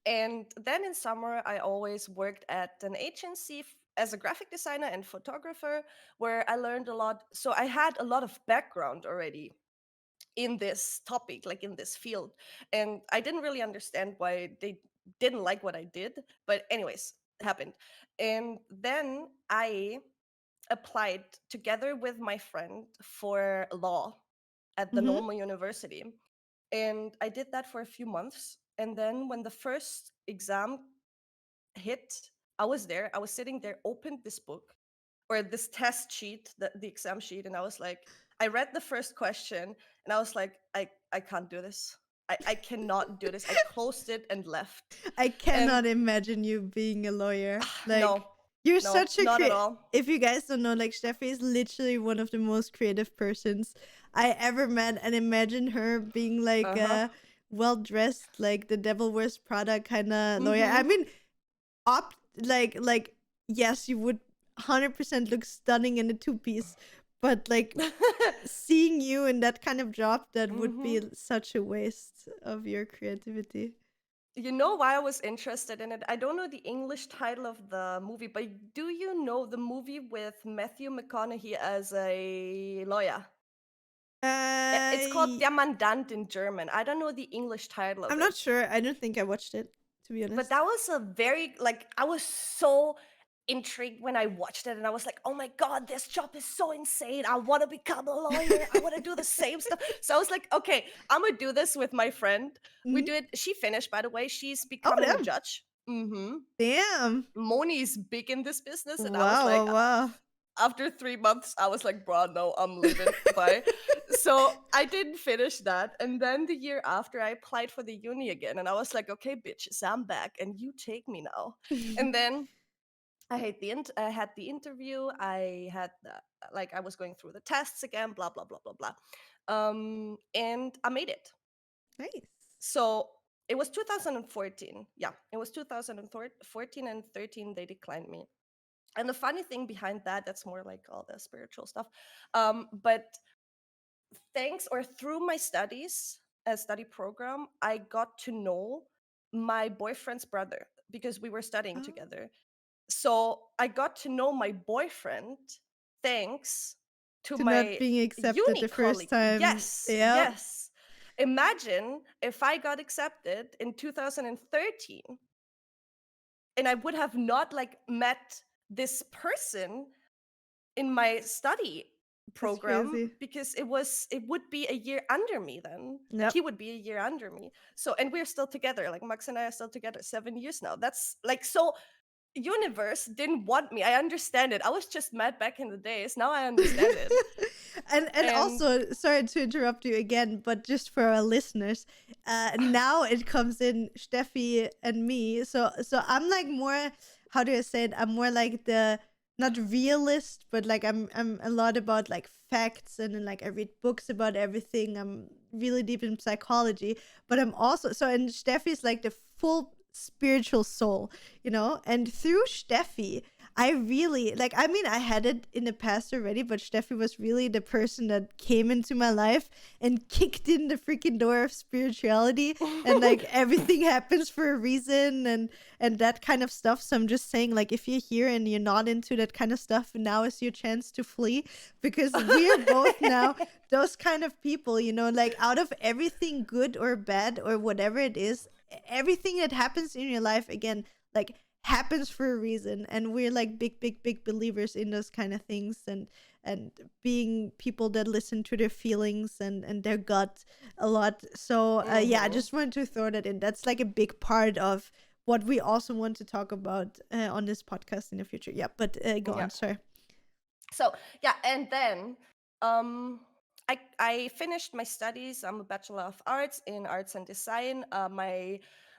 And then in summer, I always worked at an agency as a graphic designer and photographer, where I learned a lot. So I had a lot of background already in this topic, like in this field. And I didn't really understand why they didn't like what I did. But, anyways, it happened. And then I applied together with my friend for law at the Mm-hmm. normal university. And I did that for a few months. And then when the first exam hit, I was there, I was sitting there, opened this book or this test sheet, the exam sheet, and I was like, I read the first question and I was like, I can't do this. I cannot do this. I closed it and left. I And cannot imagine you being a lawyer. Like, no, you're no, such a not at all. if you guys don't know, like Steffi is literally one of the most creative persons I ever met, and imagine her being like Uh-huh. a well dressed, like the Devil Wears Prada kind of lawyer. I Mm-hmm. mean, up like yes, you would 100% look stunning in a two piece, but like seeing you in that kind of job, that would Mm-hmm. be such a waste of your creativity. You know why I was interested in it? I don't know the English title of the movie, but do you know the movie with Matthew McConaughey as a lawyer? It's called Uh, Der Mandant in German. I don't know the English title of I'm it. not sure. I don't think I watched it, to be But honest. that was a very, like, I was so intrigued when I watched it, and I was like, oh my God, this job is so insane. I want to become a lawyer. I want to do the same stuff. So I was like, okay, I'm going to do this with my friend. We Mhm. do it. She finished, by the way. She's Oh, becoming a damn. judge. Mm-hmm. Damn. Moni is big in this business. And I was Wow, like, wow, wow. after 3 months, I was like, bro, no, I'm leaving. Bye. So I didn't finish that. And then the year after, I applied for the uni again. And I was like, okay, bitches, I'm back and you take me now. And then I had the interview. I had like I was going through the tests again, blah blah blah blah blah, and I made it. Nice. So it was 2014. Yeah, it was 2014 and 13. They declined me. And the funny thing behind that, that's more like all the spiritual stuff. But thanks or through my studies, a study program, I got to know my boyfriend's brother because we were studying Oh, together. So I got to know my boyfriend thanks to to not my being accepted uni the first colleague. time. Yes, Yeah. yes. Imagine if I got accepted in 2013 and I would have not like met this person in my study That's program crazy. because it would be a year under me then. Like Yep. he would be a year under me. So and we're still together. Like Max and I are still together 7 years now. That's like so universe didn't want me. I understand it. I was just mad back in the days. Now I understand it. And And also, sorry to interrupt you again, but just for our listeners, now it comes in Steffi and me. So I'm like more, how do I say it? I'm more like the not realist, but like I'm a lot about like facts, and then like I read books about everything. I'm really deep in psychology, but I'm also so, and Steffi's like the full spiritual soul, and through Steffi I really like, I mean, I had it in the past already, but Steffi was really the person that came into my life and kicked in the freaking door of spirituality, and like everything happens for a reason, and that kind of stuff. So I'm just saying, like, if you're here and you're not into that kind of stuff, now is your chance to flee, because we're both now those kind of people, like out of everything good or bad or whatever it is, everything that happens in your life, again, like happens for a reason, and we're like big believers in those kind of things, and being people that listen to their feelings and their gut a lot. So yeah, I Mhm. just wanted to throw that in. That's like a big part of what we also want to talk about on this podcast in the future. Yeah, but go Yeah. on, sorry. So yeah, and then I finished my studies. I'm a Bachelor of Arts in Arts and Design.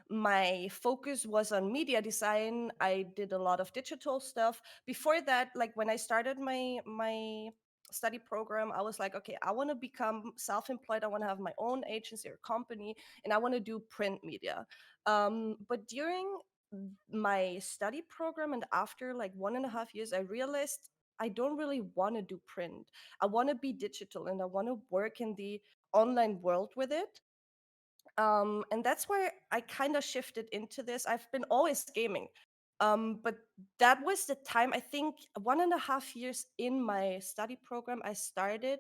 My focus was on media design. I did a lot of digital stuff. Before that, like when I started my study program, I was like, okay, I want to become self-employed. I want to have my own agency or company, and I want to do print media. But during my study program and after like 1.5 years, I realized I don't really want to do print. I want to be digital and I want to work in the online world with it. And that's where I kind of shifted into this. I've been always gaming, but that was the time, I think 1.5 years in my study program, I started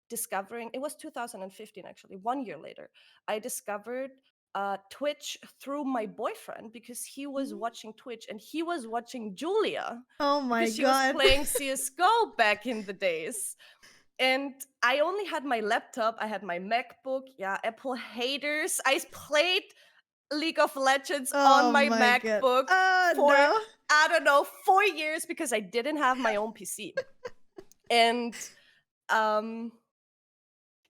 discovering, it was 2015 actually, 1 year later, I discovered Twitch through my boyfriend because he was Mhm. watching Twitch and he was watching Julia Oh my because she was god. playing CSGO back in the days. And I only had my laptop, I had my MacBook. Yeah, Apple haters. I played League of Legends on Oh my my god. MacBook Oh for, no. I don't know, 4 years because I didn't have my own PC. And um,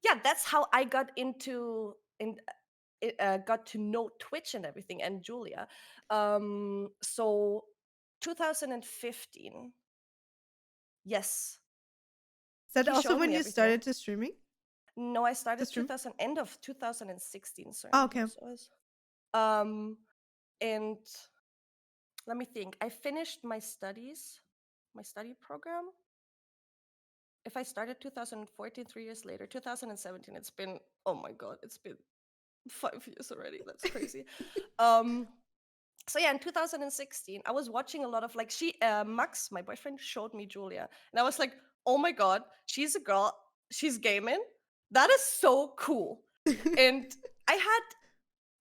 yeah, that's how I got into got to know Twitch and everything and Julia. So 2015, yes, Is that he also showed when me you everything. started to streaming? No, I To started stream? end of 2016. Oh, Sorry, okay. yes, I was. Um, and let me think. I finished my studies, my study program. If I started 2014, 3 years later, 2017, it's been, oh my God, it's been 5 years already. That's crazy. um, so yeah, in 2016, I was watching a lot of like Max, my boyfriend, showed me Julia, and I was like, oh my God, she's a girl, she's gaming. That is so cool. And I had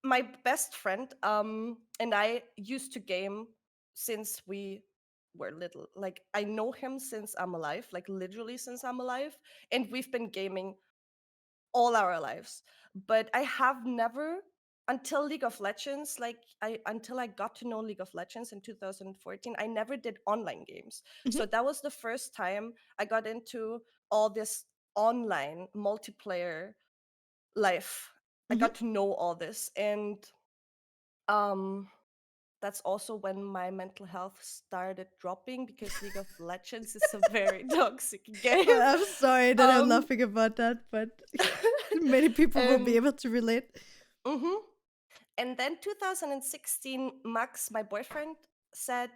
my best friend and I used to game since we were little. Like I know him since I'm alive, like literally since I'm alive, and we've been gaming all our lives. But I have never, until League of Legends, like I until I got to know League of Legends in 2014, I never did online games. Mhm. So that was the first time I got into all this online multiplayer life. I Mhm. got to know all this, and um that's also when my mental health started dropping because League of Legends is a very toxic game. I'm sorry that I'm um laughing about that, but many people will be and able to relate. mhm. And then 2016, Max, my boyfriend, said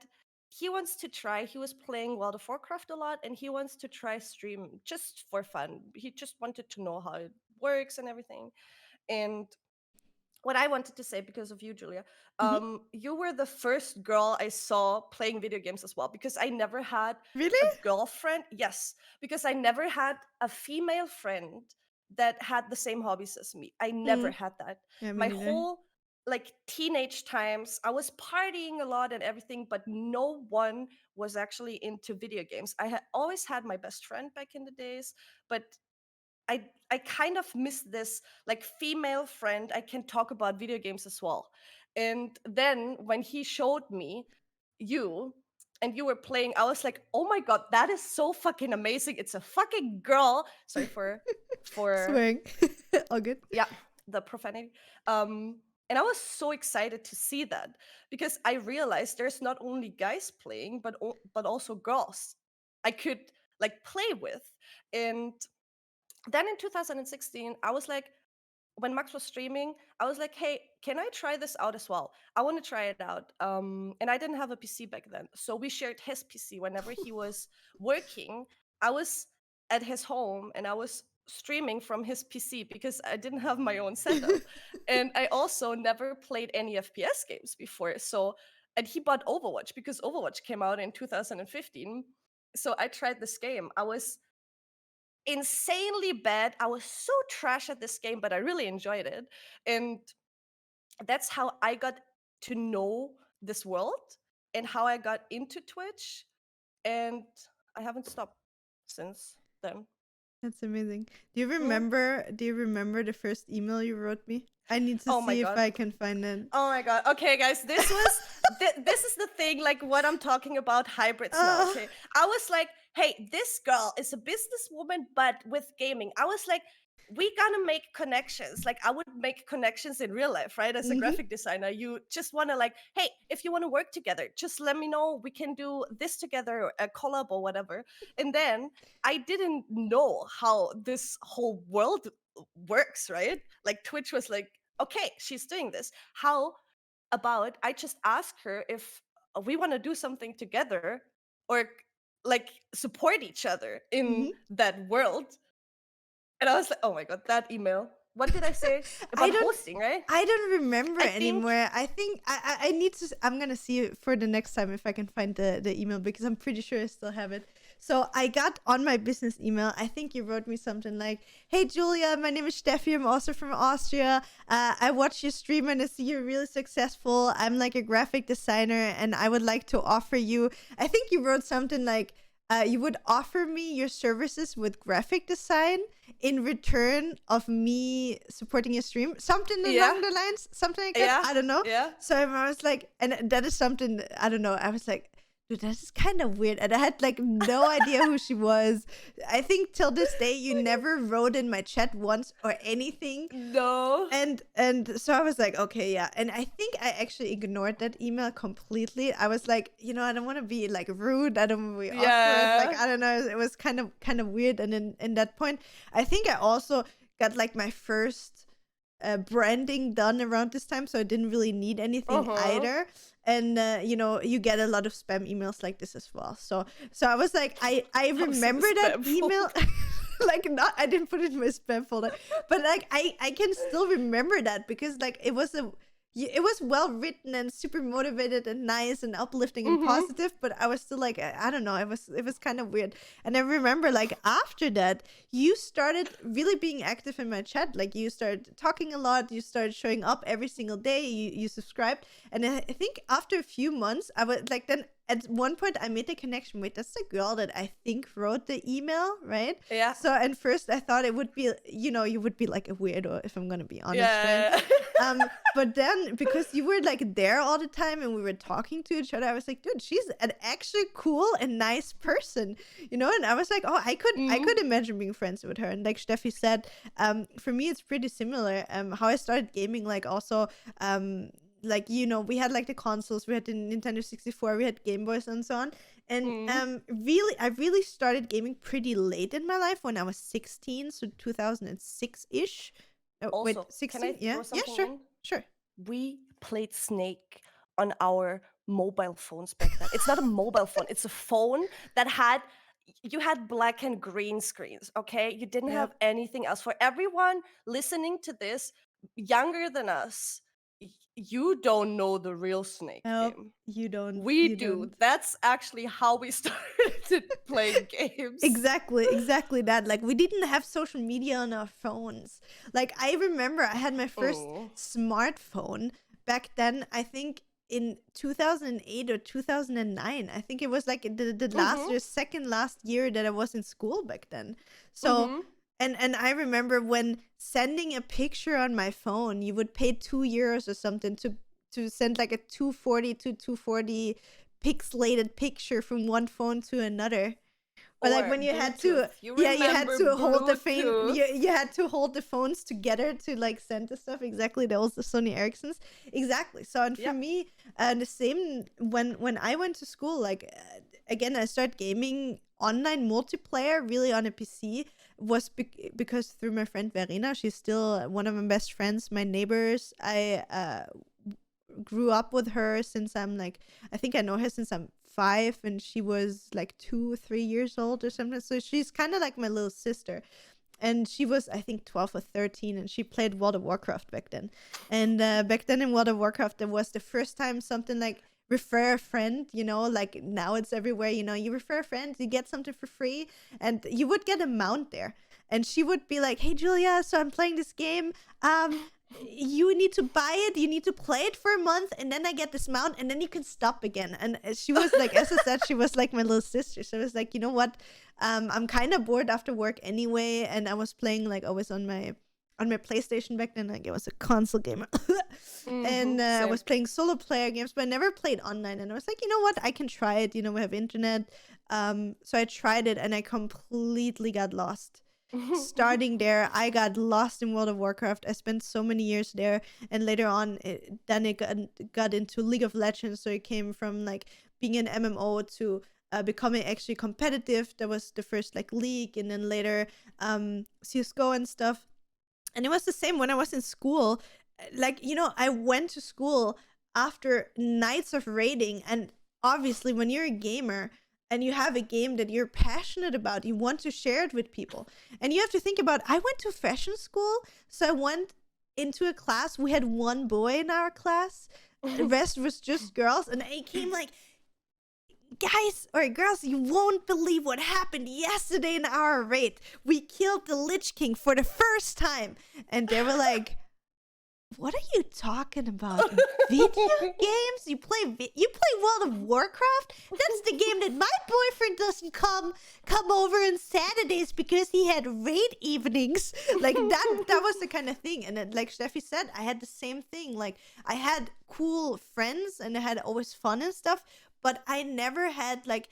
he wants to try. He was playing World of Warcraft a lot and he wants to try stream just for fun. He just wanted to know how it works and everything. And what I wanted to say because of you, Julia, Mhm. you were the first girl I saw playing video games as well because I never had a Really? girlfriend. Yes, because I never had a female friend that had the same hobbies as me. I never Mm. had that. Yeah, me My neither. whole like teenage times, I was partying a lot and everything, but no one was actually into video games. I had always had my best friend back in the days, but I kind of miss this like female friend I can talk about video games as well. And then when he showed me you and you were playing, I was like, "Oh my God, that is so fucking amazing. It's a fucking girl." Sorry for Swearing. All good. yeah, the profanity. And I was so excited to see that because I realized there's not only guys playing but also girls I could like play with. And then in 2016, I was like, when Max was streaming, I was like, hey, can I try this out as well? I want to try it out. And I didn't have a PC back then. So we shared his PC whenever he was working. I was at his home and I was streaming from his PC because I didn't have my own setup. And I also never played any FPS games before. So, and he bought Overwatch because Overwatch came out in 2015. So I tried this game. I was insanely bad. I was so trash at this game, but I really enjoyed it. And that's how I got to know this world and how I got into Twitch. And I haven't stopped since then. That's amazing. Do you Mm. remember? Do you remember the first email you wrote me? I need to Oh my see if God. I can find it. Oh my God. Okay, guys, this is the thing, like what I'm talking about hybrids now. Oh. Okay. I was like, hey, this girl is a businesswoman, but with gaming. I was like, we gotta make connections. Like I would make connections in real life, right? As a Mhm. graphic designer, you just wanna like, hey, if you wanna work together, just let me know. We can do this together, or a collab or whatever. And then I didn't know how this whole world works, right? Like Twitch was like, okay, she's doing this. How about I just ask her if we want to do something together, or like support each other in Mhm. that world. And I was like, oh my god, that email. What did I say I about don't hosting? Right? I don't remember I think anymore. I think I need to. I'm gonna see it for the next time if I can find the email because I'm pretty sure I still have it. So I got on my business email. I think you wrote me something like, "Hey Julia, my name is Steffi. I'm also from Austria. I watch your stream and I see you're really successful. I'm like a graphic designer and I would like to offer you." I think you wrote something like, "You would offer me your services with graphic design in return of me supporting your stream," something yeah, along the lines, something like that. yeah, I don't know. yeah. So I was like, and that is something I don't know. I was like, dude, that is kind of weird, and I had like no idea who she was. I think till this day, you never wrote in my chat once or anything. No. And so I was like, okay, yeah. And I think I actually ignored that email completely. I was like, I don't want to be like rude. I don't want to be awkward. Like, Yeah. I don't know. It was kind of weird. And in that point, I think I also got like my first branding done around this time, so I didn't really need anything Uh-huh. either. And you get a lot of spam emails like this as well. So I was like, I I was in the remember that spam email. folder. Like, not, I didn't put it in my spam folder, but like I can still remember that because like it was well written and super motivated and nice and uplifting and Mm-hmm. positive, but I was still like, I don't know, it was kind of weird. And I remember like after that you started really being active in my chat. Like, you started talking a lot, you started showing up every single day, you subscribed. And I think after a few months I was like, then at one point I made the connection. Wait, that's the girl that I think wrote the email, right? Yeah. So at first I thought it would be, you would be like a weirdo, if I'm gonna be honest, right? Yeah. But then because you were like there all the time and we were talking to each other, I was like, dude, she's an actually cool and nice person, And I was like, oh, I could Mhm. imagine being friends with her. And like Steffi said, for me it's pretty similar. How I started gaming, like also, like we had like the consoles, we had the Nintendo 64, we had Game Boys and so on. And Mhm. really, I really started gaming pretty late in my life when I was 16, so 2006-ish. Oh, wait, Also, can I 16? Yeah, throw yeah, something sure, in? sure. We played Snake on our mobile phones back then. It's not a mobile phone, it's a phone that you had black and green screens, okay? You didn't have Yep. anything else. For everyone listening to this, younger than us, you don't know the real Snake Nope. game. You don't. We You do. don't. That's actually how we started playing games. Exactly that. Like, we didn't have social media on our phones. Like, I remember I had my first Mm. smartphone back then, I think in 2008 or 2009. I think it was like the last Mhm. or second last year that I was in school back then. So, Mhm. and I remember when sending a picture on my phone, you would pay €2 or something to send like a 240 to 240 pixelated picture from one phone to another. Or like Or when you had Bluetooth. to, You yeah, you had remember to hold the phone, Bluetooth? you had to hold the phones together to like send the stuff. Exactly, that was the Sony Ericssons. Exactly. So, and for Yep. me, the same when I went to school, like again, I started gaming online multiplayer really on a PC was because through my friend Verena. She's still one of my best friends, my neighbors. I grew up with her since I'm like, I think I know her since I'm 5 and she was like 2 or 3 years old or something. So she's kind of like my little sister. And she was, I think, 12 or 13, and she played World of Warcraft back then. And back then in World of Warcraft, there was the first time something like refer a friend, like now it's everywhere, you refer a friend, you get something for free, and you would get a mount there. And she would be like, hey, Julia, so I'm playing this game. You need to buy it, you need to play it for a month, and then I get this mount, and then you can stop again. And she was like, as I said, she was like my little sister. So I was like, you know what? I'm kind of bored after work anyway, and I was playing like always on my PlayStation back then. Like, I was a console gamer, and I Same. was playing solo player games, but I never played online. And I was like, you know what? I can try it. We have internet. So I tried it, and I completely got lost. Starting there, I got lost in World of Warcraft. I spent so many years there, and later on, it got into League of Legends. So it came from like being an MMO to becoming actually competitive. That was the first like league, and then later CS:GO and stuff. And it was the same when I was in school. Like, I went to school after nights of raiding, and obviously when you're a gamer, and you have a game that you're passionate about, you want to share it with people. And you have to think about, I went to fashion school, so I went into a class. We had one boy in our class, the rest was just girls, and I came like, guys or girls, you won't believe what happened yesterday in our raid. We killed the Lich King for the first time. And they were like, what are you talking about? Video games? You play World of Warcraft? That's the game that my boyfriend doesn't come over on Saturdays because he had raid evenings. Like that was the kind of thing. And it, like Steffi said, I had the same thing. Like I had cool friends and I had always fun and stuff, but I never had like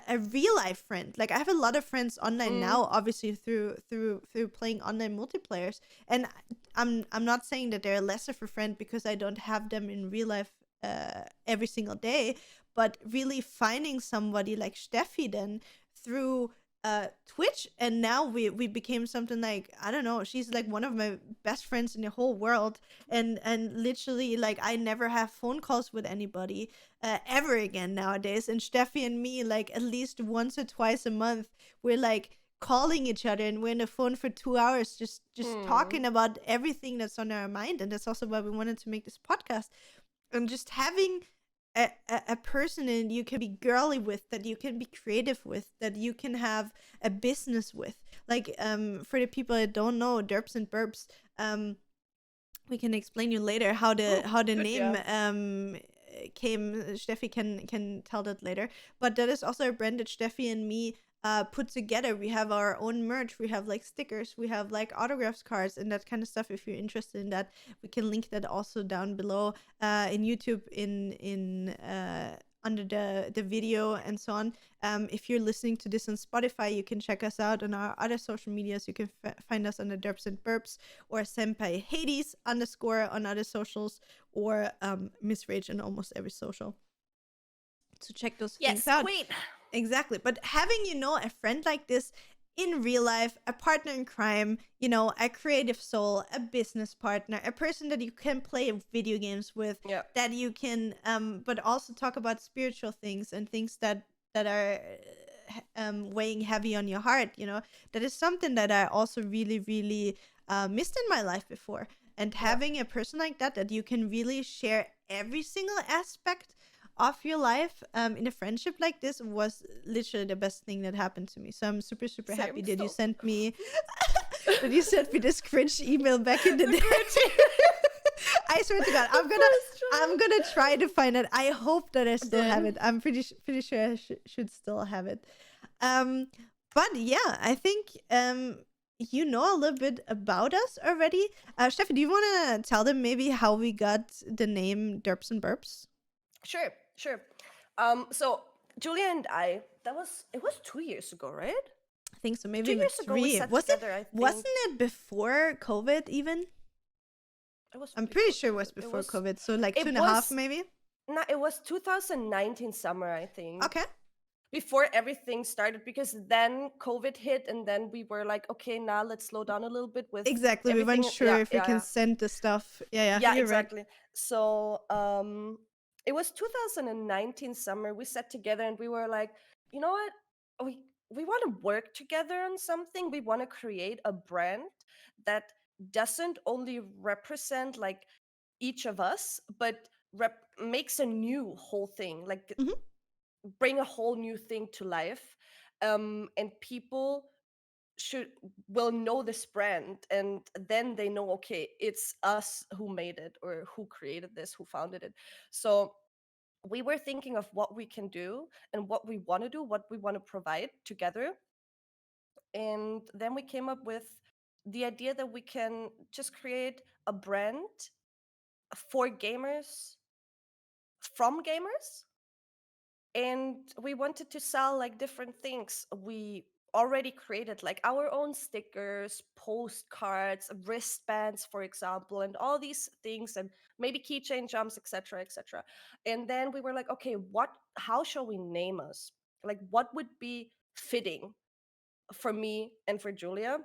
a real life friend. Like I have a lot of friends online now, obviously through playing online multiplayers, and I'm not saying that they're less of a friend because I don't have them in real life every single day, but really finding somebody like Steffi then through Twitch, and now we became something like, I don't know, she's like one of my best friends in the whole world, and literally like I never have phone calls with anybody ever again nowadays. And Steffi and me, like at least once or twice a month, we're like calling each other and we're on the phone for 2 hours just talking about everything that's on our mind. And that's also why we wanted to make this podcast, and just having a person and you can be girly with, that you can be creative with, that you can have a business with. Like for the people that don't know, Derps and Burps, we can explain you later how the name came. Steffi can tell that later, but that is also a brand that Steffi and me put together. We have our own merch, we have like stickers, we have like autographs, cards, and that kind of stuff. If you're interested in that, we can link that also down below in YouTube, in under the video and so on. If you're listening to this on Spotify, you can check us out on our other social medias. You can find us under Derps and Burps or SenpaiHades _ on other socials, or Miss Rage on almost every social. So check those things out. Queen. Exactly. But having, a friend like this in real life, a partner in crime, a creative soul, a business partner, a person that you can play video games with, that you can, but also talk about spiritual things and things that are weighing heavy on your heart, that is something that I also really, really missed in my life before. And having a person like that you can really share every single aspect of your life in a friendship like this was literally the best thing that happened to me. So I'm super happy that you sent me this cringe email back in the day. I swear to God, I'm gonna try to find it. I hope that I still have it. I'm pretty sure I should still have it. But yeah, I think you know a little bit about us already. Steffi, do you want to tell them maybe how we got the name Derps and Burps? Sure. So Julia and I, it was 2 years ago, right? I think so. Maybe 2 years ago we sat together, I think. Wasn't it before COVID even? I'm pretty sure it was before COVID. So like 2.5 maybe? No, it was 2019 summer, I think. Okay. Before everything started, because then COVID hit, and then we were like, okay, now let's slow down a little bit with exactly. We weren't sure if we can send the stuff. Yeah, exactly. Right. So it was 2019 summer. We sat together and we were like, you know what? We want to work together on something. We want to create a brand that doesn't only represent like each of us, but makes a new whole thing. Like bring a whole new thing to life, and people will know this brand, and then they know, okay, it's us who made it, or who created this, who founded it. So we were thinking of what we can do and what we want to do, what we want to provide together, and then we came up with the idea that we can just create a brand for gamers, from gamers. And we wanted to sell like different things. We already created like our own stickers, postcards, wristbands, for example, and all these things, and maybe keychain jumps, etc., etc. And then we were like, okay, how shall we name us? Like, what would be fitting for me and for Julia?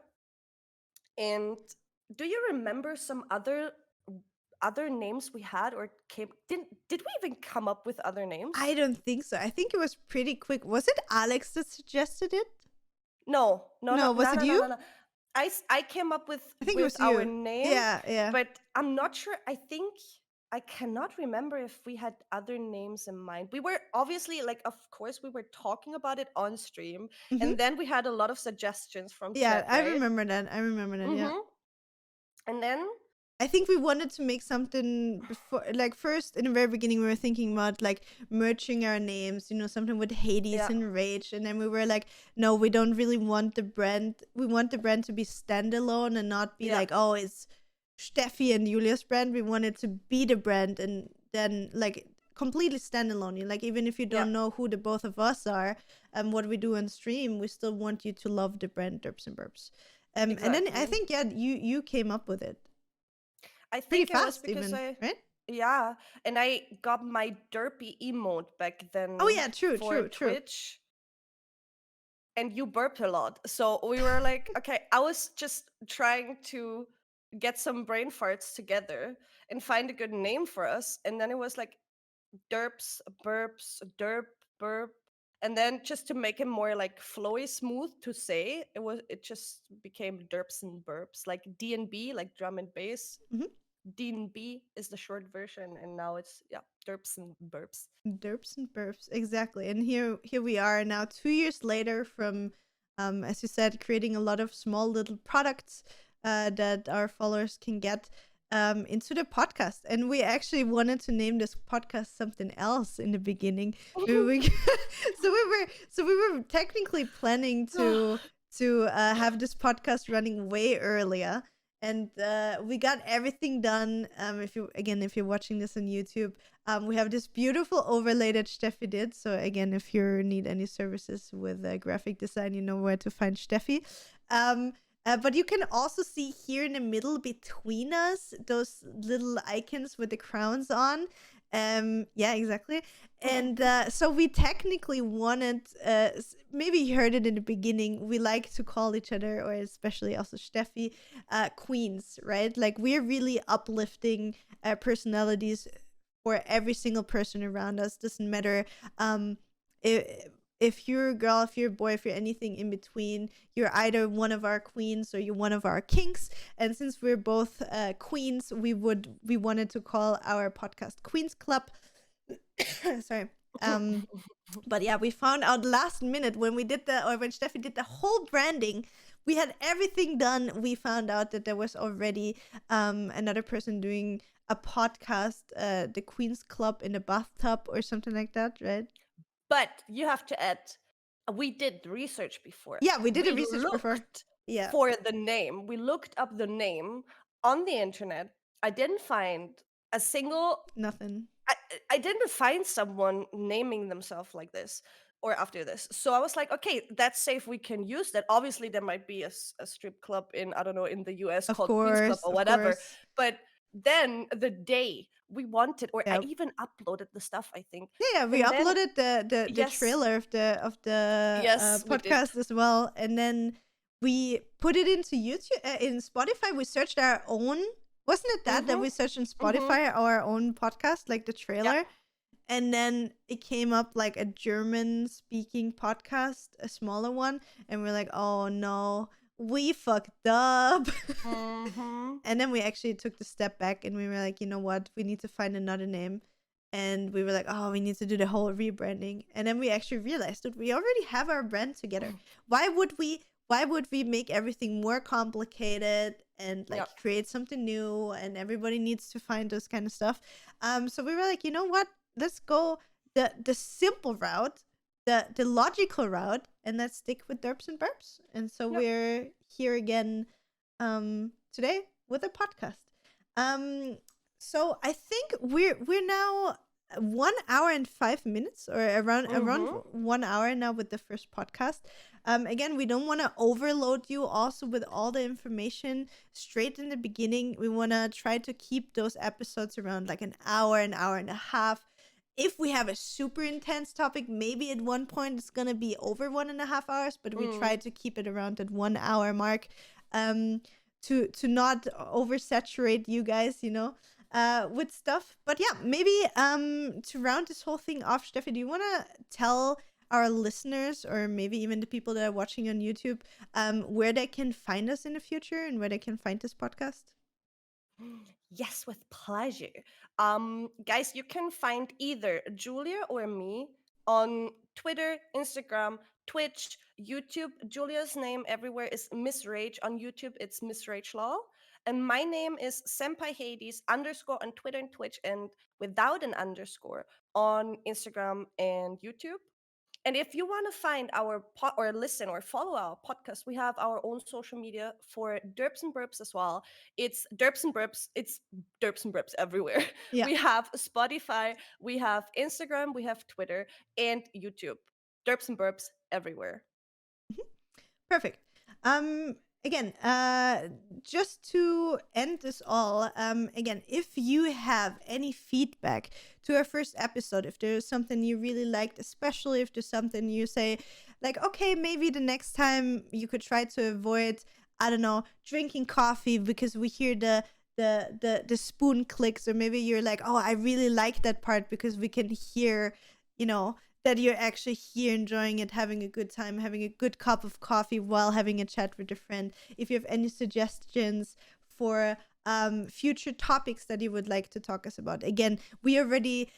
And do you remember some other other names we had, or did we even come up with other names? I don't think so. I think it was pretty quick. Was it Alex that suggested it? No, No, was it you? no. I came up with I think it was our you. name, Yeah. but I'm not sure. I think I cannot remember if we had other names in mind. We were obviously, like, of course, we were talking about it on stream, Mhm. and then we had a lot of suggestions from Yeah, chat, I right? remember that. Yeah. And then I think we wanted to make something before, like first in the very beginning, we were thinking about like merging our names, something with Hades yeah, and Rage. And then we were like, no, we don't really want the brand. We want the brand to be standalone and not be yeah, like, oh, it's Steffi and Julia's brand. We want it to be the brand and then like completely standalone. Like even if you yeah, don't know who the both of us are and what we do on stream, we still want you to love the brand Derps and Burps. And then I exactly. think you came up with it. I Pretty think it was fast because even, right? yeah, and I got my derpy emote back then Oh yeah, true. for Twitch, and you burp a lot. So we were like, okay, I was just trying to get some brain farts together and find a good name for us. And then it was like derps, burps, derp, burp. And then just to make it more like flowy, smooth to say, it just became derps and burps, like D&B, like drum and bass. Mhm. D&B is the short version, and now it's derps and burps. Derps and burps, exactly. And here we are now 2 years later from as you said, creating a lot of small little products that our followers can get into the podcast. And we actually wanted to name this podcast something else in the beginning. So we were technically planning to have this podcast running way earlier. And we got everything done. If you're watching this on YouTube, we have this beautiful overlay that Steffi did. So again, if you need any services with graphic design, you know where to find Steffi. But you can also see here in the middle between us those little icons with the crowns on. Yeah, exactly. And so we technically wanted, maybe you heard it in the beginning, we like to call each other, or especially also Steffi, queens, right? Like we're really uplifting personalities for every single person around us. Doesn't matter if you're a girl, if you're a boy, if you're anything in between, you're either one of our queens or you're one of our kinks. And since we're both queens, we wanted to call our podcast Queens Club. Sorry. But yeah, we found out last minute when when Steffi did the whole branding, we had everything done. We found out that there was already another person doing a podcast, the Queens Club in the bathtub or something like that, right? But you have to add, we did research before. Yeah, we did a research before. Yeah. For the name. We looked up the name on the internet. I didn't find a single Nothing. I didn't find someone naming themselves like this or after this. So I was like, okay, that's safe. We can use that. Obviously, there might be a strip club in, I don't know, in the US Of called Queens Club or course, whatever. course. But then the day we wanted, or I Yep. even uploaded the stuff, I think. Yeah, we And then- uploaded the Yes. trailer of the Yes, we did. podcast as well, and then we put it into YouTube in Spotify. We searched our own. Wasn't it that Mhm. we searched in Spotify our own podcast, like the trailer, and then it came up like a German speaking podcast, a smaller one, and we're like, oh no, we fucked up. Mhm. And then we actually took the step back and we were like, you know what, we need to find another name. And we were like, oh, we need to do the whole rebranding. And then we actually realized that we already have our brand together. Why would we make everything more complicated and like create something new, and everybody needs to find those kind of stuff? So we were like, you know what, let's go the simple route, the logical route, and let's stick with Derps and Burps. And so we're here again today with a podcast. So I think we're now 1 hour and 5 minutes, or around 1 hour now with the first podcast. Again, we don't want to overload you also with all the information straight in the beginning. We want to try to keep those episodes around like an hour and a half. If we have a super intense topic, maybe at one point it's gonna be over 1.5 hours, but we try to keep it around that 1 hour mark, to not oversaturate you guys, you know. with stuff. But yeah, maybe to round this whole thing off, Steffi, do you want to tell our listeners, or maybe even the people that are watching on YouTube, where they can find us in the future and where they can find this podcast? Yes, with pleasure. Guys, you can find either Julia or me on Twitter, Instagram, Twitch, YouTube. Julia's name everywhere is Miss Rage. On YouTube, it's Miss Rage Law. And my name is SenpaiHades _ on Twitter and Twitch, and without an underscore on Instagram and YouTube. And if you want to find our or listen or follow our podcast, we have our own social media for Derps and Burps as well. It's Derps and Burps. It's Derps and Burps everywhere. Yeah. We have Spotify, we have Instagram, we have Twitter, and YouTube. Derps and Burps everywhere. Perfect. Again, just to end this all, again, if you have any feedback to our first episode, if there's something you really liked, especially if there's something you say, like, okay, maybe the next time you could try to avoid, I don't know, drinking coffee because we hear the spoon clicks, or maybe you're like, oh, I really like that part because we can hear, that you're actually here enjoying it, having a good time, having a good cup of coffee while having a chat with a friend. If you have any suggestions for future topics that you would like to talk us about, again, we already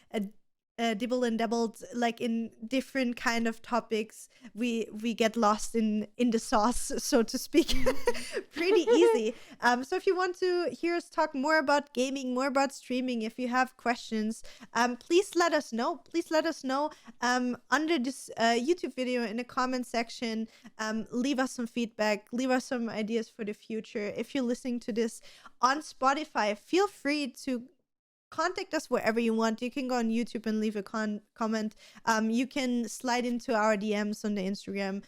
dibble and dabbled like in different kind of topics. We get lost in the sauce, so to speak, pretty easy. So if you want to hear us talk more about gaming, more about streaming, if you have questions, please let us know. Under this YouTube video in the comment section. Leave us some feedback, leave us some ideas for the future. If you're listening to this on Spotify, feel free to contact us wherever you want. You can go on YouTube and leave a comment. You can slide into our DMs on the Instagram.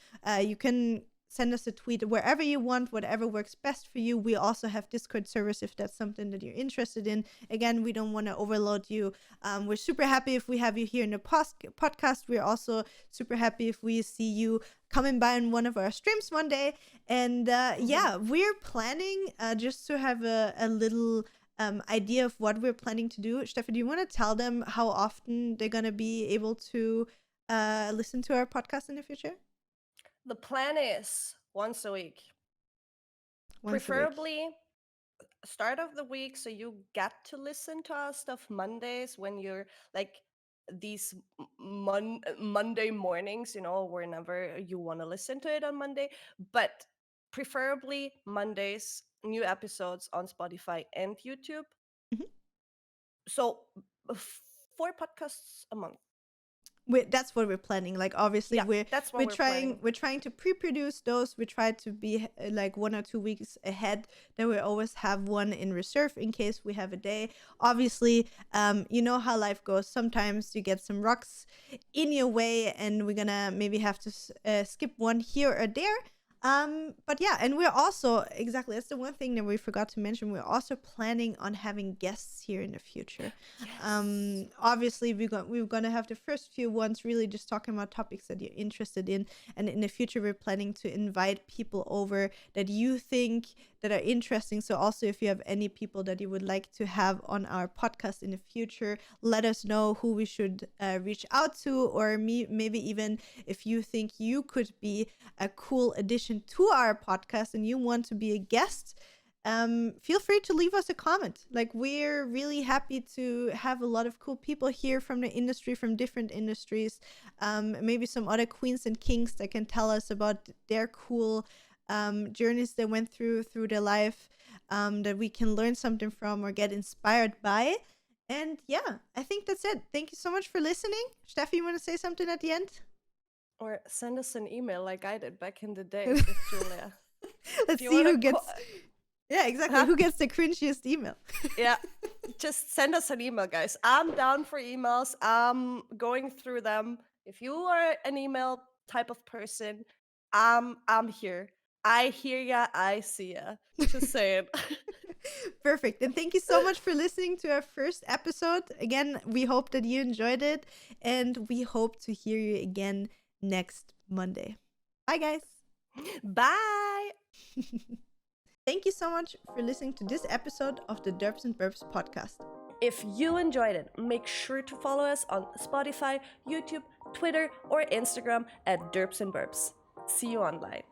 You can send us a tweet wherever you want, whatever works best for you. We also have Discord servers if that's something that you're interested in. Again, we don't want to overload you. We're super happy if we have you here in the podcast. We're also super happy if we see you coming by on one of our streams one day. And yeah, we're planning just to have a little idea of what we're planning to do. Steffi, do you want to tell them how often they're going to be able to listen to our podcast in the future? The plan is once a week. Preferably start of the week, so you get to listen to our stuff Mondays when you're like these Monday mornings, whenever you want to listen to it on Monday. But preferably Mondays, new episodes on Spotify and YouTube. Mm-hmm. So 4 podcasts a month. That's what we're planning. Like, obviously, we're trying to pre-produce those. We try to be like 1 or 2 weeks ahead. Then we always have one in reserve in case we have a day. Obviously, you know how life goes. Sometimes you get some rocks in your way, and we're gonna maybe have to skip one here or there. But yeah, and we're also, exactly, that's the one thing that we forgot to mention. We're also planning on having guests here in the future. Yes. Obviously, we're gonna have the first few ones really just talking about topics that you're interested in, and in the future we're planning to invite people over that you think that are interesting. So also, if you have any people that you would like to have on our podcast in the future, let us know who we should reach out to, or maybe even if you think you could be a cool addition to our podcast and you want to be a guest, feel free to leave us a comment. Like, we're really happy to have a lot of cool people here from the industry, from different industries, maybe some other queens and kings that can tell us about their cool journeys they went through their life, that we can learn something from or get inspired by. And yeah, I think that's it. Thank you so much for listening. Steffi, you want to say something at the end? Or send us an email like I did back in the day with Julia. Let's see who gets... Yeah, exactly. Huh? Who gets the cringiest email? Yeah, just send us an email, guys. I'm down for emails. I'm going through them. If you are an email type of person, I'm here. I hear ya, I see ya. Just saying. Perfect. And thank you so much for listening to our first episode. Again, we hope that you enjoyed it, and we hope to hear you again next Monday. Bye, guys. Bye. Thank you so much for listening to this episode of the Derps and Burps podcast. If you enjoyed it, make sure to follow us on Spotify, YouTube, Twitter, or Instagram at Derps and Burps. See you online.